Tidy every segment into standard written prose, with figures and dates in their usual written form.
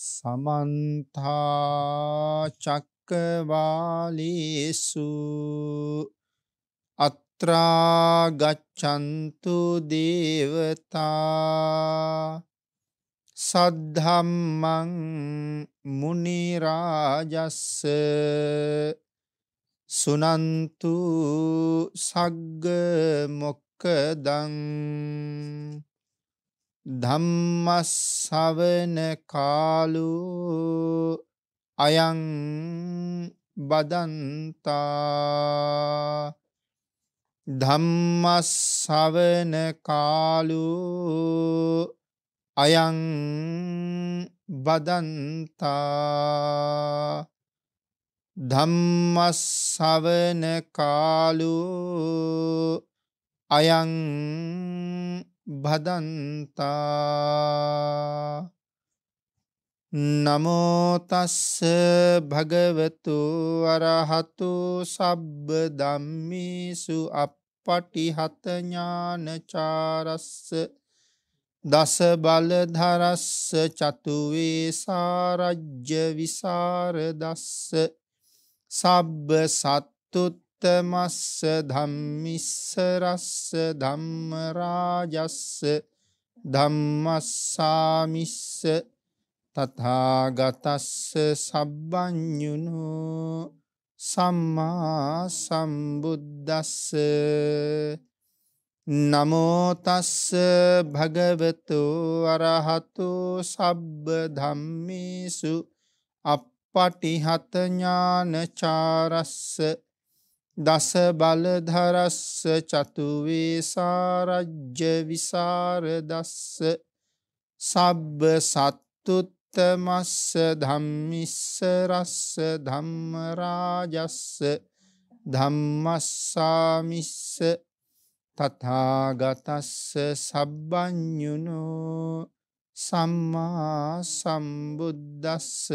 समन्ता चक्रवालेषु अत्रा गच्छन्तु देवता सद्धम्मं मुनिराजस्स सुनन्तु सग्ग मोक्खदं ධම්මස්සවන කාලෝ අයං බදන්තා ධම්මස්සවන කාලෝ අයං බදන්තා ධම්මස්සවන කාලෝ අයං භදන්තා නමෝ තස්ස භගවතු අරහතු සබ්බ ධම්මේසු අප්පටිහත ඥානචාරස්ස දස බලධරස්ස චතු වේසාරජ්‍ය විසරදස්ස සබ්බ සත්තුත්තමස්ස ධම්මිස්සරස්ස ධම්මරාජස්ස ධම්මස්සාමිස්ස තථාගතස්ස සබ්බඤුනෝ සම්මා සම්බුද්දස්ස නමෝ තස්ස භගවතු අරහතු සබ්බ ධම්මේසු අප්පටිහත ඥානචාරස්ස දස බලධරස්ස චතු වේසාරජ්‍ය විසරදස්ස සබ්බ සත්තුත්තමස්ස ධම්මිස්සරස්ස ධම්මරාජස්ස ධම්මස්සාමිස්ස තථාගතස්ස සබ්බඤුනෝ සම්මා සම්බුද්දස්ස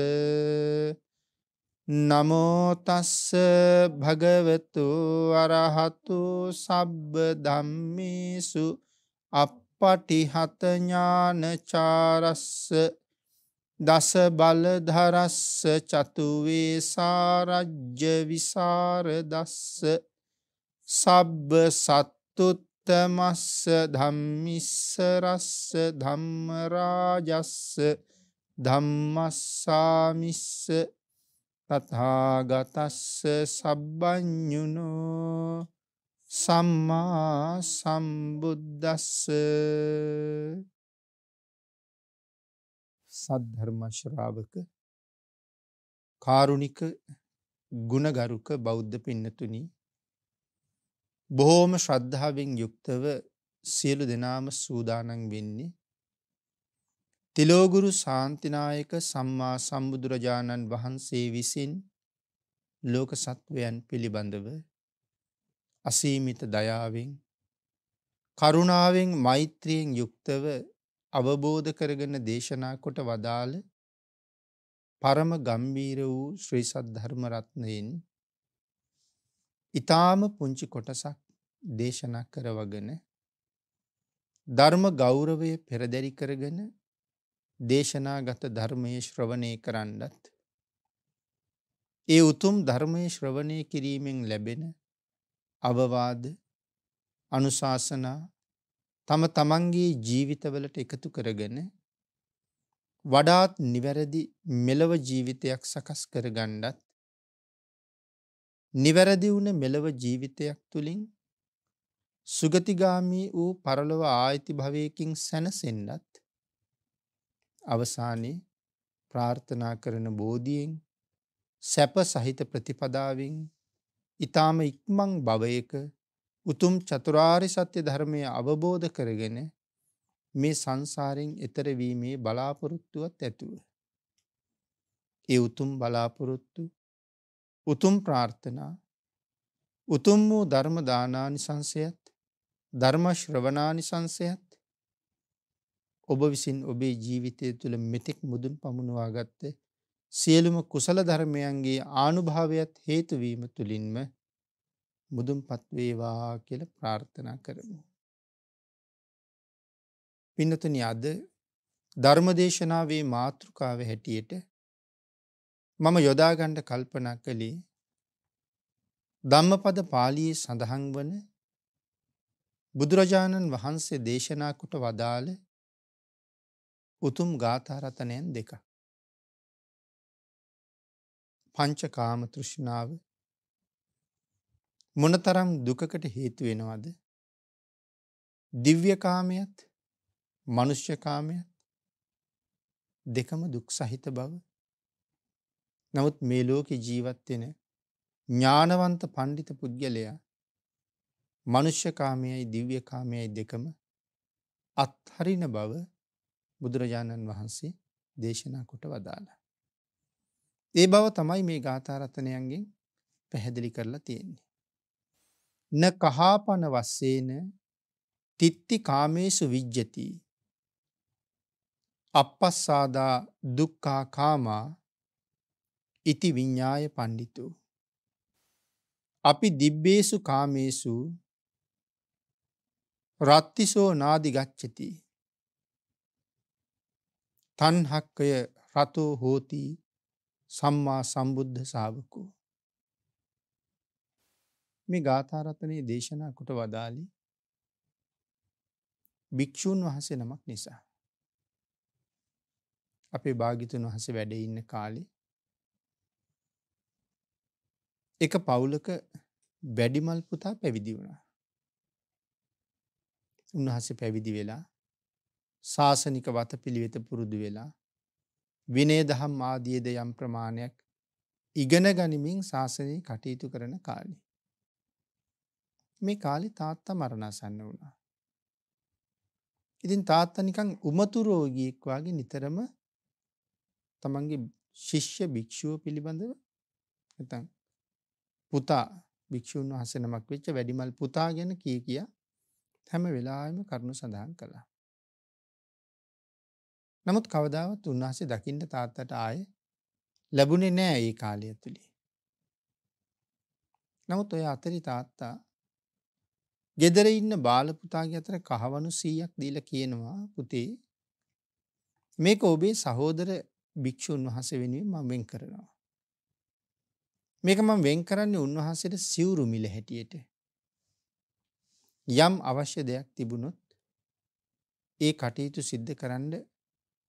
නමෝ තස්ස භගවතු අරහතු සබ්බ ධම්මේසු අප්පටිහත ඥානචාරස්ස දස බලධරස්ස චතු වේසාරජ්‍ය විසරදස්ස සබ්බ සත්තුත්තමස්ස ධම්මිස්සරස්ස ධම්මරාජස්ස ධම්මස්සාමිස්ස තථාගතස්ස සබ්බඤුනෝ සම්මා සම්බුද්දස්ස සද්ධර්ම ශ්‍රාවක කාරුණික ගුණගරුක බෞද්ධ පින්නතුනි බොහෝම ශ්‍රද්ධාවෙන් යුක්තව සියලු දෙනාම සූදානම් වෙන්නේ තිලෝගුරු ශාන්තිනායක සම්මා සම්බුදුරජාණන් වහන්සේ විසින් ලෝක සත්වයන් පිළිබඳව අසීමිත දයාවෙන් කරුණාවෙන් මෛත්‍රියෙන් යුක්තව අවබෝධ කරගෙන දේශනා කොට වදාළ පරම ගම්බීර වූ ශ්‍රී සද්ධර්ම රත්නයෙන් ඊ타ම පුංචි කොටසක් දේශනා කරවගෙන ධර්ම ගෞරවය පෙරදරි කරගෙන දේශනාගත ධර්මයේ ශ්‍රවණය කරන්නත් ඒ උතුම් ධර්මයේ ශ්‍රවණය කිරීමෙන් ලැබෙන අවවාද අනුශාසනා තම තමන්ගේ ජීවිතවලට එකතු කරගෙන වඩාත් නිවැරදි මෙලව ජීවිතයක් සකස් කරගන්නත් නිවැරදි වුණ මෙලව ජීවිතයක් තුළින් සුගතිගාමී වූ පරලොව ආයති භවයකින් සැනසෙන්නත් අවසානයේ ප්‍රාර්ථනා කරන බෝධියෙන් සැප සහිත ප්‍රතිපදාවෙන් ඊ타ම ඉක්මන් භවයක උතුම් චතුරාර්ය සත්‍ය ධර්මය අවබෝධ කරගෙන මේ සංසාරයෙන් එතර වීමේ බලාපොරොත්තුවත් ඇතුව ඒ උතුම් බලාපොරොත්තු උතුම් ප්‍රාර්ථනා උතුම් වූ ධර්ම දානානිසංසයත් ධර්ම ශ්‍රවණානිසංසයත් ඔබ විසින් ඔබේ ජීවිතය තුළ මෙතෙක් මුදුන් පමුණවා ගත්ත සියලුම කුසල ධර්මයන්ගේ ආනුභාවයත් හේතු වීම තුළින්ම මුදුන්පත් වේවා කියලා ප්‍රාර්ථනා කරමු. පින්නතුනි අද ධර්මදේශනාවේ මාතෘකාව හැටියට මම යොදා ගන්න කල්පනා කළේ ධම්මපද පාළියේ සඳහන් වන බුදුරජාණන් වහන්සේ දේශනා කොට වදාළ උතුම් ගාථා රතනයන් දෙක. පංචකාම තෘෂ්ණාව මොනතරම් දුකකට හේතු වෙනවද? දිව්‍ය කාමයට, මනුෂ්‍ය කාමයට දෙකම දුක් සහිත බව. නමුත් මේ ලෝකේ ජීවත් වෙන ඥානවන්ත පඬිත පුද්ගලයා මනුෂ්‍ය කාමයයි දිව්‍ය කාමයයි දෙකම අත්හරින බව බුදුරජාණන් වහන්සේ දේශනා කොට වදාළා. ඒ බව තමයි මේ ගාථා රත්නයන්ගෙන් පැහැදිලි කරලා තියෙන්නේ. න කහාපන වස්සේන තිත්ති කාමේසු විජ්ජති අපස්සාදා දුක්ඛා කාමා ඉති විඤ්ඤාය පණ්ඩිතෝ අපි දිබ්බේසු කාමේසු රත්තිසෝ නාදි ගච්ඡති තණ්හක්කය රතෝ හෝති සම්මා සම්බුද්ධ ශාවකෝ. මේ ගාථා රත්නයේ දේශනා කොට වදාළි භික්ෂුන් වහන්සේ නමක් නිසා. අපේ භාග්‍යතුන් වහන්සේ වැඩ ඉන්න කාලේ එක පවුලක වැඩිමල් පුතා පැවිදි වුණා. උන්වහන්සේ පැවිදි වෙලා ශාසනික වතපිළිවෙත පුරුදු වෙලා විනය දහම් ආදීද යම් ප්‍රමාණයක් ඉගෙන ගනිමින් ශාසනයේ කටයුතු කරන කාලේ මේ කාලේ තාත්තා මරණාසන්න වුණා. ඉතින් තාත්තා නිකන් උමතු රෝගියෙක් වගේ නිතරම තමන්ගේ ශිෂ්‍ය භික්ෂුව පිළිබඳව නැත්නම් පුතා භික්ෂුන් වහන්සේ නමක් වෙච්ච වැඩිමල් පුතා ගැන කිය හැම වෙලාවෙම කරුණු සඳහන් කළා. නමුත් කවදාවත් උන්වහන්සේ දකින්න තාත්තට ආයේ ලැබුණේ නෑ ඒ කාලය ඇතුලේ. නමුත් ඔය අතරේ තාත්තා ගෙදර ඉන්න බාල පුතාගේ අතර කහවණු 100ක් දීලා කියනවා පුතේ මේක ඔබේ සහෝදර භික්ෂුන් වහන්සේ වෙනුවෙන් මම වෙන් කරනවා. මේක මම වෙන් කරන්නේ උන්වහන්සේට සිවුරු මිල හැටියට. යම් අවශ්‍ය දෙයක් තිබුණොත් ඒ කටයුතු සිද්ධ කරන්න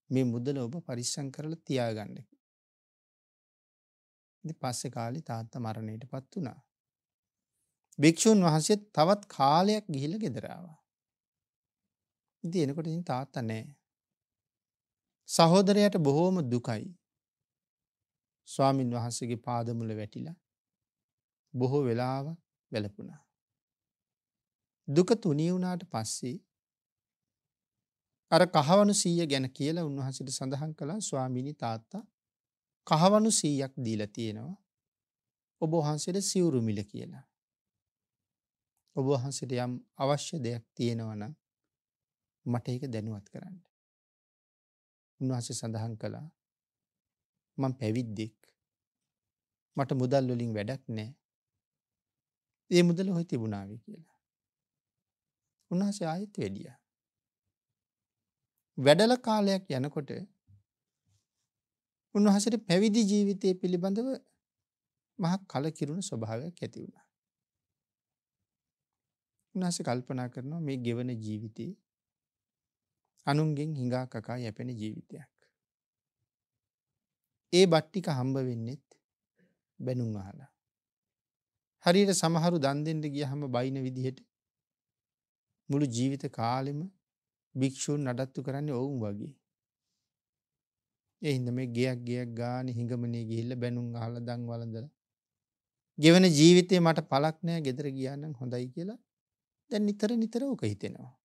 මේ මුදල ඔබ පරිස්සම් කරලා තියාගන්න. ඉතින් පස්සේ කාලේ තාත්තා මරණයටපත් වුණා. භික්ෂුන් වහන්සේ තවත් කාලයක් ගිහිල්ලා ගෙදර ආවා. ඉතින් එනකොට ඉතින් තාත්තා නැහැ. සහෝදරයාට බොහෝම දුකයි. ස්වාමින් වහන්සේගේ පාදමුල වැටිලා බොහෝ වෙලාවක් වැළපුණා. දුක තුනී වුණාට පස්සේ අර කහවණු 100 ගැන කියලා උන්වහන්සේට සඳහන් කළා ස්වාමීනි තාත්තා කහවණු 100ක් දීලා තියෙනවා. ඔබ වහන්සේට සිවුරු මිල කියලා. ඔබ වහන්සේට යම් අවශ්‍ය දෙයක් තියෙනවා නම් මට ඒක දැනුවත් කරන්න. උන්වහන්සේ සඳහන් කළා මම පැවිද්දෙක්. මට මුදල් වලින් වැඩක් නැහැ. ඒ මුදල හොය තිබුණාවේ කියලා. උන්වහන්සේ ආයෙත් වැඩියා. වැඩල කාලයක් යනකොට උන්වහන්සේට පැවිදි ජීවිතය පිළිබඳව මහ කලකිරුණු ස්වභාවයක් ඇති වුණා. උන්වහන්සේ කල්පනා කරනවා මේ ගෙවන ජීවිතේ අනුන්ගෙන් හිඟා කකා යැපෙන ජීවිතයක්. ඒ බත් ටික හම්බ වෙන්නෙත් බැනුම් අහලා. හරියට සමහරු දන් දෙන්න ගියහම බයින විදිහට මුළු ජීවිත කාලෙම භික්ෂූන් නඩත්තු කරන්නේ ඔවුන් වගේ. ඒ හින්දා මේ ගයක් ගානේ හිඟමනේ ගිහිල්ලා බැනුම් අහලා දන් වළඳලා ගෙවන ජීවිතේ මට පළක් නැහැ ගෙදර ගියා නම් හොඳයි කියලා දැන් නිතර ඕක හිතෙනවා.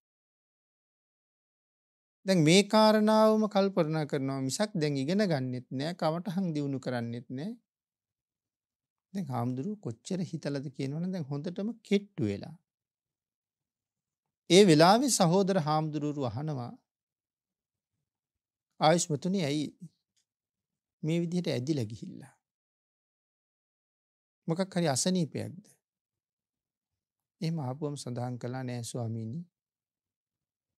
දැන් මේ කාරණාවම කල්පනා කරනවා මිසක් දැන් ඉගෙන ගන්නෙත් නෑ කවටහන් දිනු කරන්නෙත් නෑ. දැන් හාමුදුරුවෝ කොච්චර හිතලද කියනවනම් දැන් හොඳටම කෙට්ටු වෙලා. ඒ වෙලාවේ සහෝදර හාමුදුරුවෝ අහනවා ආයුෂ්මතුනි ඇයි මේ විදිහට ඇදිලා ගිහිල්ලා? මොකක් හරි අසනීපයක්ද? එහෙම ආපුවම සඳහන් කළා නෑ ස්වාමීනි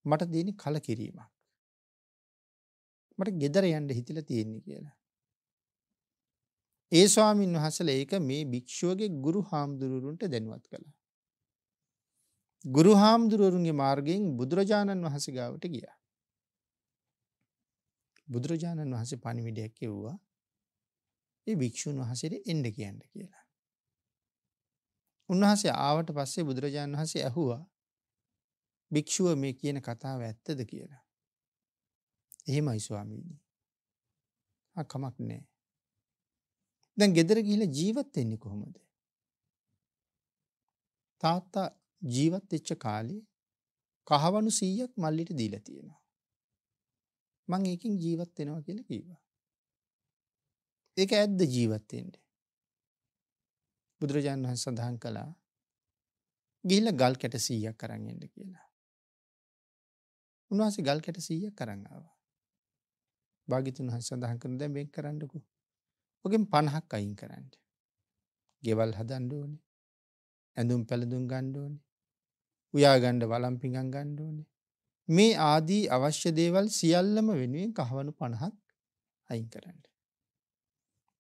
මට දෙන්නේ කලකිරීමක්. මට ගෙදර යන්න හිතිලා තියෙන්නේ කියලා. ඒ ස්වාමීන් වහන්සේලා ඒක මේ භික්ෂුවගේ ගුරු හාමුදුරුවන්ට දැනුවත් කළා. ගුරු හාමුදුරුවන්ගේ මාර්ගයෙන් බුදුරජාණන් වහන්සේ ගාවට ගියා. බුදුරජාණන් වහන්සේ පණිවිඩයක් කිව්වා ඒ භික්ෂුන් වහන්සේට එන්න කියන්න කියලා. උන්වහන්සේ ආවට පස්සේ බුදුරජාණන් වහන්සේ ඇහුවා භික්ෂුව මේ කියන කතාව ඇත්තද කියලා. එහෙමයි ස්වාමීනි. කමක් නැහැ. දැන් ගෙදර ගිහිල්ලා ජීවත් වෙන්නේ කොහොමද? තාත්තා ජීවත් වෙච්ච කාලේ කහවණු 100ක් මල්ලිට දීලා තියෙනවා. මං ඒකෙන් ජීවත් වෙනවා කියලා කිව්වා. ඒක ඇද්ද ජීවත් වෙන්නේ? බුදුරජාණන් වහන්සේ සඳහන් කළා ගිහිල්ලා ගල් කැට 100ක් අරන් එන්න කියලා. උන්වහන්සේ ගල් කැට 100ක් අරන් ආවා. භාග්‍යතුන් වහන්සේ සඳහන් කරන දැන් මේක කරන්නකෝ. ඔගෙන් 50ක් අයින් කරන්න. ගෙවල් හදන්න ඕනේ. ඇඳුම් පැළඳුම් ගන්න ඕනේ. උයා ගන්න වළම් පිඟන් ගන්න ඕනේ. මේ ආදී අවශ්‍ය දේවල් සියල්ලම වෙනුවෙන් කහවණු 50ක් අයින් කරන්න.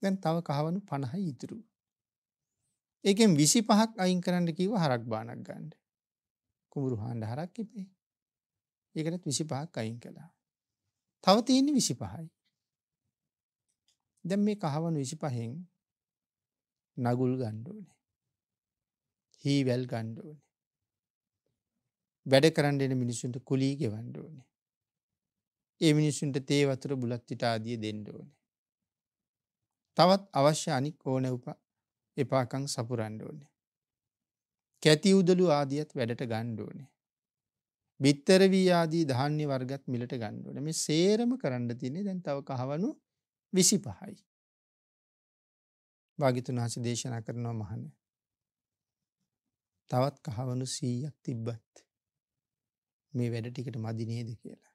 දැන් තව කහවණු 50යි ඉතුරු. ඒකෙන් 25ක් අයින් කරන්න කිව්ව හරක් බානක් ගන්න. කුඹුරු හාන්න හරක් ඉපේ. ඒකටත් 25ක් අයින් කළා. තව තියෙන්නේ 25යි. දැන් මේ කහවණු 25න් නගුල් ගන්න ඕනේ. හීවැල් ගන්න ඕනේ. වැඩ කරන්න එන මිනිස්සුන්ට කුලී ගෙවන්න ඕනේ. ඒ මිනිස්සුන්ට තේ වතුර බුලත් පිට ආදිය දෙන්න ඕනේ. තවත් අවශ්‍ය අනික් ඕන එපාකම් සපුරන්න ඕනේ. කැටි උදළු ආදියත් වැඩට ගන්න ඕනේ. බිත්තර වී ආදී ධාන්‍ය වර්ගත් මිලට ගන්න ඕනේ. මේ සේරම කරන්න තියෙන්නේ දැන් තව කහවණු 25යි. භාග්‍යතුන් වහන්සේ දේශනා කරනවා මහණේ. තවත් කහවණු 100ක් තිබ්බත් මේ වැඩ ටිකට මදි නේද කියලා.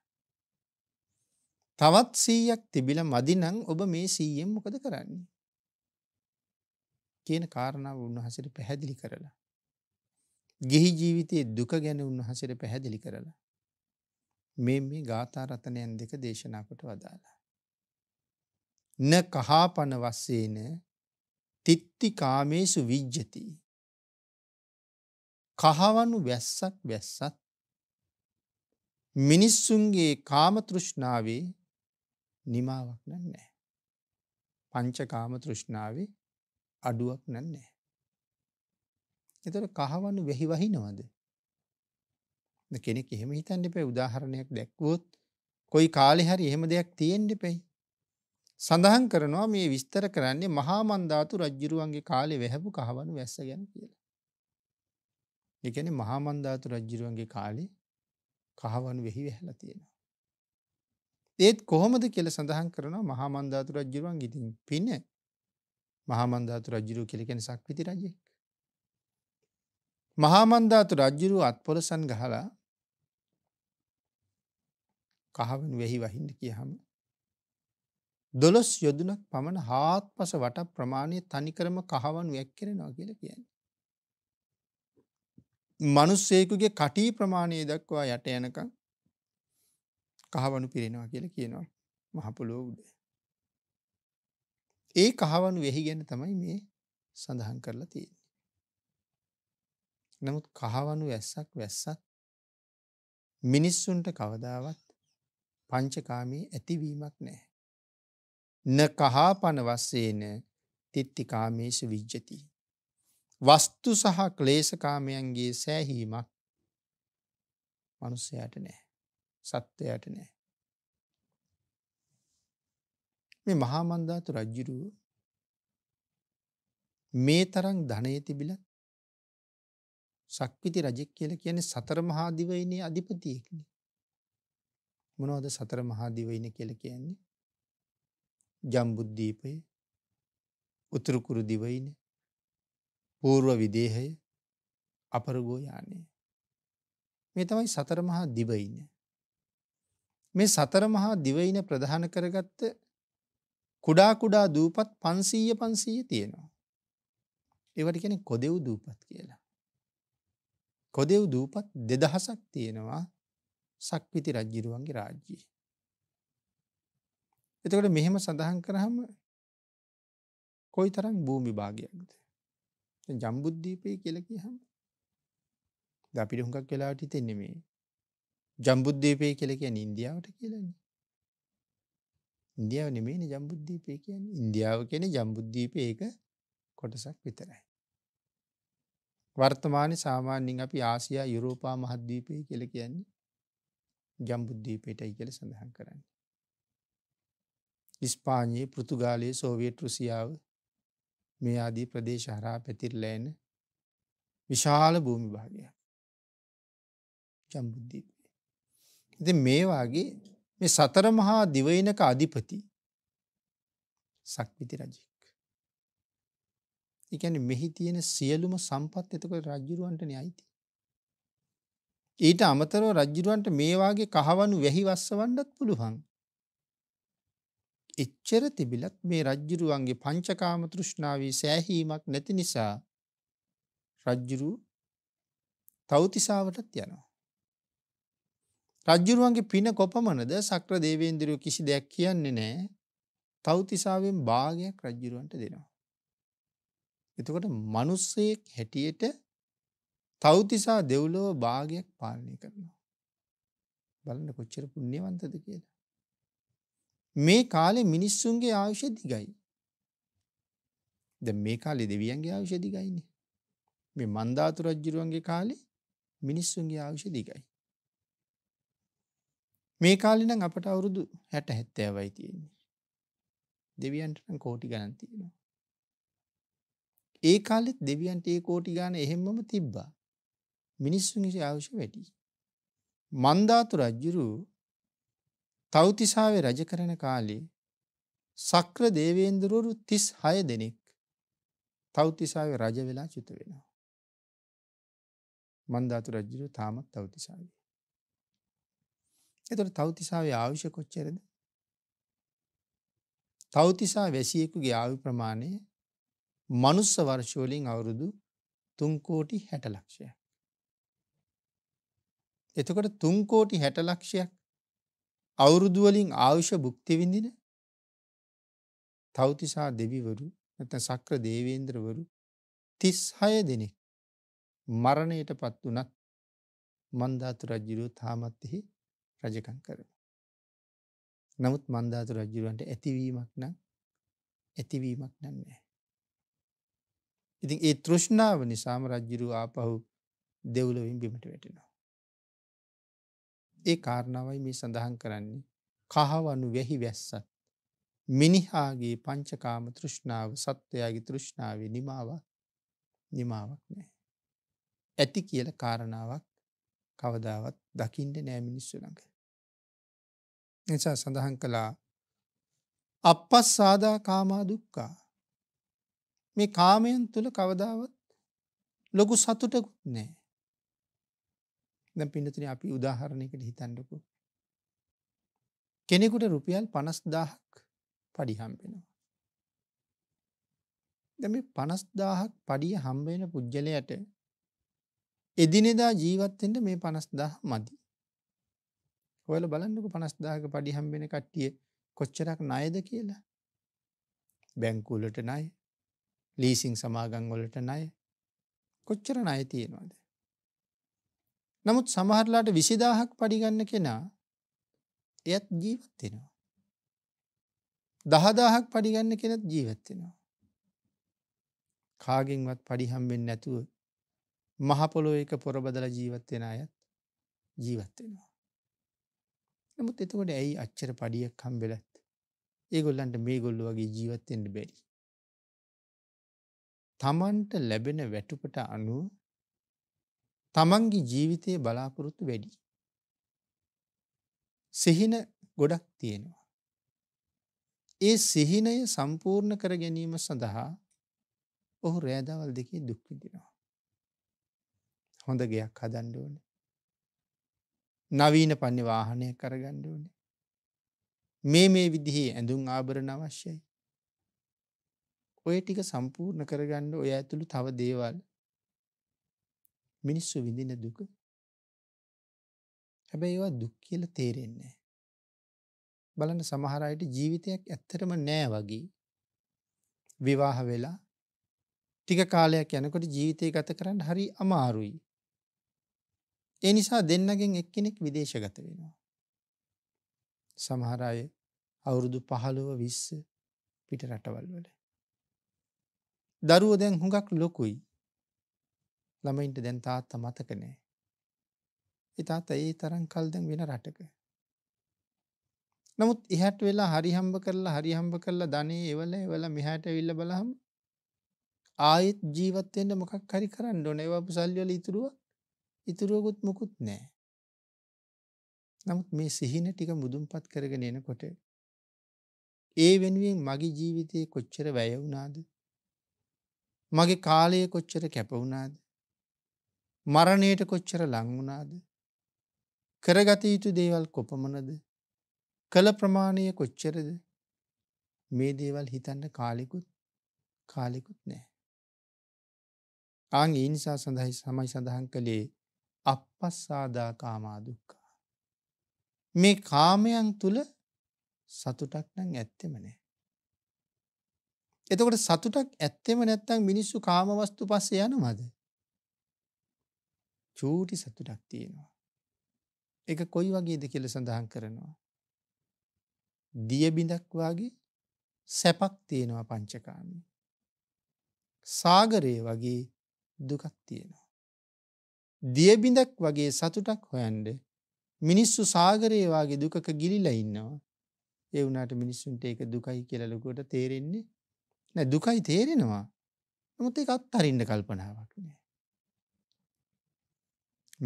තවත් 100ක් තිබිලා මදි නම් ඔබ මේ 100ෙන් මොකද කරන්නේ? කියන කාරණාව උන්වහන්සේට පැහැදිලි කරලා. ගිහි ජීවිතයේ දුක ගැන උන්වහන්සේට පැහැදිලි කරලා. මේ ගාථා රතනයන් දෙක දේශනා කොට වදාළා. න කහාපන වස්සේන තිත්ති කාමේසු විජ්ජති. කහවණු වැස්සක් වැස්සත් මිනිස්සුන්ගේ කාම තෘෂ්ණාවේ නිමාවක් නැහැ. පංච කාම තෘෂ්ණාවේ අඩුවක් නැහැ. එතකොට කහවණු වෙහි වහිනවද? කෙනෙක් එහෙම හිතන්න එපා. උදාහරණයක් දැක්වුවොත් කොයි කාලේ හරි එහෙම දෙයක් තියෙන්න එපයි. සඳහන් කරනවා මේ විස්තර කරන්නේ මහා මන්දාතු රජුරුවන්ගේ කාලේ වැහපු කහවණු වැස්ස ගැන කියලා. ඒ කියන්නේ මහා මන්දාතු රජුරුවන්ගේ කාලේ කහවණු වෙහි වැහලා තියෙනවා. ඒත් කොහොමද කියලා සඳහන් කරනවා මහා මන්දාතු රජුරුවන් ඉතින් පින මහා මන්දාතු රජුරුව කියලා කියන්නේ සක්විති රජෙක්. මහා මන්දාතු රජුරුව අත්පොලසන් ගහලා කහවණු වෙහි වහින්න කියහම 12 යොදුනක් පමණ හාත්පස වට ප්‍රමාණයේ තනිකරම කහවණු වැක්කිරෙනවා කියලා කියන්නේ. මිනිස්සෙකුගේ කටි ප්‍රමාණය දක්වා යට යනකම් කහවණු පිරෙනවා කියලා කියනවා මහ පොළොව උඩ. ඒ කහවණු වෙහි ගැන තමයි මේ සඳහන් කරලා තියෙන්නේ. නමුත් කහවණු වැස්සක් වැස්සත් මිනිස්සුන්ට කවදාවත් පංචකාමී ඇතිවීමක් නැහැ. න කහාපන වස්සේන තිත්ති කාමේසු විජ්ජති. වස්තු සහ ක්ලේශකාමයන්ගේ සෑහීමක් මනුස්සයාට නැහැ. සත්වයාට නැහැ. මේ මහා මන්දාතු රජුරුව මේ තරම් ධනය තිබිලත් සක්විති රජෙක් කියලා කියන්නේ සතර මහා දිවයිනේ අධිපතියෙක්නේ. මොනවද සතර මහා දිවයින කියලා කියන්නේ? ජම්බුද්දීපය, උතුරු කුරු දිවයින, පූර්ව විදේහය, අපරගෝ යානය. මේ තමයි සතර මහා දිවයින. මේ සතර මහා දිවයින ප්‍රධාන කරගත්ත කුඩා කුඩා දූපත් 500 තියෙනවා. ඒවට කියන්නේ කොදෙව් දූපත් කියලා. කොදෙව් දූපත් 2000ක් තියෙනවා සක්විති රජුරුවන්ගේ රාජ්‍යයේ. එතකොට මෙහෙම සඳහන් කරාම කොයිතරම් භූමි භාගයක්ද? දැන් ජම්බුද්වීපය කියලා කියහම දැන් අපිට හුඟක් වෙලාවට හිතෙන්නේ මේ ජම්බුද්වීපය කියලා කියන්නේ ඉන්දියාවට කියලානේ. ඉන්දියාව නෙමෙයිනේ ජම්බුද්වීපය කියන්නේ. ඉන්දියාව කියන්නේ ජම්බුද්වීපයේ ඒක කොටසක් විතරයි. වර්තමානයේ සාමාන්‍යයෙන් අපි ආසියා යුරෝපා මහද්වීපය කියලා කියන්නේ ජම්බුද්වීපයටයි කියලා සඳහන් කරන්නේ. ඉස්පාඤ්ඤේ, පෘතුගාලයේ, සෝවියට් රුසියාව මේ ආදී ප්‍රදේශ හරහා පැතිරලා එන විශාල භූමි භාගයක් ජම්බුද්වීපය. ඉතින් මේ වාගේ මේ සතර මහා දිවයිනක අධිපති සක්විති රජෙක්. ඒ කියන්නේ මෙහි තියෙන සියලුම සම්පත් එතකොට රජුරවන්ටනේ අයිති. ඊට අමතරව රජුරවන්ට මේ වාගේ කහවණු වැහි වස්සවන්නත් පුළුවන්. එච්චර තිබිලත් මේ රජ්ජුරුවන්ගේ පංචකාම තෘෂ්ණාවේ සෑහීමක් නැති නිසා රජ්ජුරු තව්තිසාවටත් යනවා. රජ්ජුරුවන්ගේ පින කොපමණද සක්‍ර දේවේන්ද්‍රයෝ කිසි දෙයක් කියන්නේ නැහැ. තව්තිසාවෙන් භාගයක් රජ්ජුරුවන්ට දෙනවා. එතකොට මිනිස්සෙක් හැටියට තව්තිසා දෙව්ලොව භාගයක් පාලනය කරනවා. බලන්න කොච්චර පුණ්‍යවන්තද කියලා. මේ කාලේ මිනිස්සුන්ගේ ආයුෂ දිගයි. දැන් මේ කාලේ දෙවියන්ගේ ආයුෂ දිගයිනේ. මේ මන්දාතු රජුරුවන්ගේ කාලේ මිනිස්සුන්ගේ ආයුෂ දිගයි. මේ කාලේ නම් අපට අවුරුදු 60 70යි තියෙන්නේ. දෙවියන්ට නම් කෝටි ගණන් තියෙනවා. ඒ කාලෙත් දෙවියන්ට ඒ කෝටි ගණන් එහෙම්මම තිබ්බා. මිනිස්සුන්ගේ ආයුෂ වැඩි. මන්දාතු රජුරු තව්තිසාවේ රජ කරන කාලේ සක්‍ර දේවේන්ද්‍රවරු 36 දෙනෙක් තව්තිසාවේ රජ වෙලා චුත වෙනවා. මන්දාතු රජුරු තාමත් තව්තිසාවේ. එතකොට තව්තිසාවේ ආයුෂ කොච්චරද? තව්තිසා වැසියෙකුගේ ආයු ප්‍රමාණය මනුස්ස වර්ෂ වලින් අවුරුදු 3 කෝටි 60 ලක්ෂයක්. එතකොට 3 කෝටි 60 ලක්ෂයක් අවුරුදු වලින් ආයුෂ භුක්ති විඳින තව්තිසා දෙවිවරු නැත්නම් සක්‍ර දේවේන්ද්‍රවරු 36 දෙනෙක් මරණයටපත් වුණත් මන්දාතු රජුරු තාමත් එහි රජකම් කරනවා. නමුත් මන්දාතු රජුරන්ට ඇතිවීමක් නැහැ. ඉතින් ඒ තෘෂ්ණාව නිසාම රජුරු ආපහු දෙව්ලොවින් බිමට වැටෙනවා. ඒ කාරණාවයි මේ සඳහන් කරන්නේ. කහවණු වැහි වැස්සත් මිනිහාගේ පංචකාම තෘෂ්ණාව සත්වයාගේ තෘෂ්ණාවේ නිමාවක් නැහැ. ඇති කියලා කාරණාවක් කවදාවත් දකින්න නෑ මිනිස්සු ළඟ. නිසා සඳහන් කළා අපස්සාදා කාමා දුක්ඛා. මේ කාමයන් තුල කවදාවත් ලොකු සතුටකුත් නැහැ. දැන් පින්නතුනි අපි උදාහරණයකට හිතන්නකෝ. කෙනෙකුට රුපියල් 50000ක් පඩි හම්බ වෙනවා. දැන් මේ 50000ක් පඩිය හම්බ වෙන පුජ්‍යලයට එදිනෙදා ජීවත් වෙන්න මේ 50000 මදි. ඔයාලා බලන්නකෝ 50000ක පඩි හම්බ වෙන කට්ටිය කොච්චරක් ණයද කියලා. බැංකු වලට ණය, ලීසින් සමාගම් වලට ණය, කොච්චර ණය තියෙනවද? නමුත් සමහරලාට 20000ක් පඩි ගන්න කෙනා එයත් ජීවත් වෙනවා. 10000ක් පඩි ගන්න කෙනත් ජීවත් වෙනවා. කාගෙන්වත් පඩි හම්බෙන්නේ නැතුව මහ පොළොවේ එක පොරබදලා ජීවත් වෙන අයත් ජීවත් වෙනවා. නමුත් එතකොට ඇයි අච්චර පඩියක් හම්බෙලත් ඒගොල්ලන්ට මේගොල්ලෝ වගේ ජීවත් වෙන්න බැරි? තමන්ට ලැබෙන වැටුපට අනුව තමන්ගේ ජීවිතයේ බලාපොරොත්තු වැඩි. සිහින ගොඩක් තියෙනවා. ඒ සිහිනය සම්පූර්ණ කර ගැනීම සඳහා ඔහු රෑදවල් දෙකේ දුක් විඳිනවා. හොඳ ගයක් හදන්න ඕනේ. නවීන පන්නේ වාහනයක් අරගන්න ඕනේ. මේ විදිහේ ඇඳුම් ආභරණ අවශ්‍යයි. ඔය ටික සම්පූර්ණ කරගන්න ඔය ඇතුළු තව දේවල් මිනිස්සු විඳින දුක. හැබැයි ඒවා දුක් කියලා තේරෙන්නේ නැහැ. බලන්න සමහර අයට ජීවිතයක් ඇත්තටම නෑ වගේ. විවාහ වෙලා ටික කාලයක් යනකොට ජීවිතය ගත කරන්න හරි අමාරුයි. ඒ නිසා දෙන්නගෙන් එක්කෙනෙක් විදේශගත වෙනවා. සමහර අය අවුරුදු 15 20 පිට රටවල් වල. දරුවෝ දැන් හුඟක් ලොකුයි. ළමයින්ට දැන් තාත්තා මතක නෑ. ඒ තාත්තා ඒ තරම් කල් දැන් වෙන රටක. නමුත් එහාට වෙලා හරි හම්බ කරලා ධනෙ එවලා මෙහාට ඇවිල්ලා බලහම ආයෙත් ජීවත් වෙන්න මොකක් හරි කරන්න ඕනේ. ඒවා සල්ලි වල ඉතුරුවකුත් මොකුත් නෑ. නමුත් මේ සිහින ටික මුදුන්පත් කරගෙන එනකොට ඒ වෙනුවෙන් මගේ ජීවිතේ කොච්චර වැය වුණාද? මගේ කාලය කොච්චර කැප වුණාද? මරණයට කොච්චර ලං වුණාද? කරගත යුතු දේවල් කොපමණද? කල ප්‍රමාණය කොච්චරද? මේ දේවල් හිතන්න කාලෙකුත් නැහැ. ඒ නිසා සමයි සඳහන් කළේ අපස්සාදා කාමා දුක්ඛ. මේ කාමයන් තුල සතුටක් නම් ඇත්තෙම නැහැ. එතකොට සතුටක් ඇත්තෙම නැත්නම් මිනිස්සු කාම වස්තු පස්සේ යනවද? චූටි සතුටක් තියෙනවා. ඒක කොයි වගේද කියලා සඳහන් කරනවා. දිය බිඳක් වගේ සැපක් තියෙනවා පංචකාමී. සාගරය වගේ දුකක් තියෙනවා. දිය බිඳක් වගේ සතුටක් හොයන්න මිනිස්සු සාගරය වගේ දුකක ගිලිලා ඉන්නවා. ඒ වුණාට මිනිස්සුන්ට ඒක දුකයි කියලා ලොකුවට තේරෙන්නේ නැහැ. දුකයි තේරෙනවා. නමුත් ඒක අත්හරින්න කල්පනාවක් නැහැ.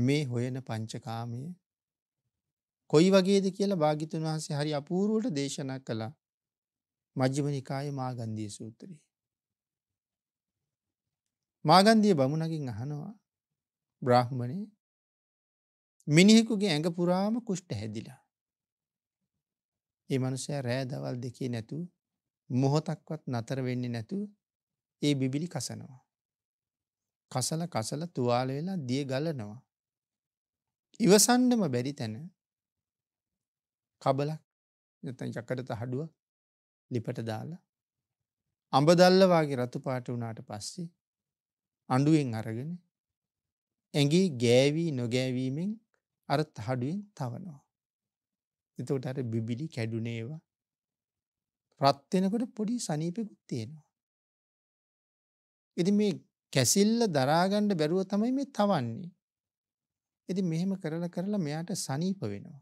මේ හොයන පංචකාමයේ කොයි වගේද කියලා භාග්‍යතුන් වහන්සේ හරි අපූර්වට දේශනා කළා. මජ්ක්‍ධිම නිකායේ මාගන්ධිය සූත්‍රයේ. මාගන්ධිය බමුණගෙන් අහනවා බ්‍රාහ්මණේ මිනිහෙකුගේ ඇඟ පුරාම කුෂ්ඨ හැදිලා. ඒ මනුස්සයා රෑ දවල් දෙකේ නැතුව මොහොතක්වත් නතර වෙන්නේ නැතුව ඒ බිබිලි කසනවා. කසල තුවාල වෙලා දිය ගලනවා. ඉවසන්නම බැරි තැන කබලක් නැත්නම් යකඩ තහඩුවක් ලිපට දාලා අඹ දැල්ල වාගේ රතු පාට වුණාට පස්සේ අඬුවෙන් අරගෙන ඇඟේ ගෑවි නොගෑවීමෙන් අර තහඩුවෙන් තවනවා. එතකොට අර බිබිලි කැඩුනේවා රත් වෙනකොට පොඩි සනීපෙකුත් තියෙනවා. ඉතින් මේ කැසිල්ල දරා ගන්න බැරුව තමයි මේ තවන්නේ. ඉතින් මෙහෙම කරලා මෙයාට සනීප වෙනවා.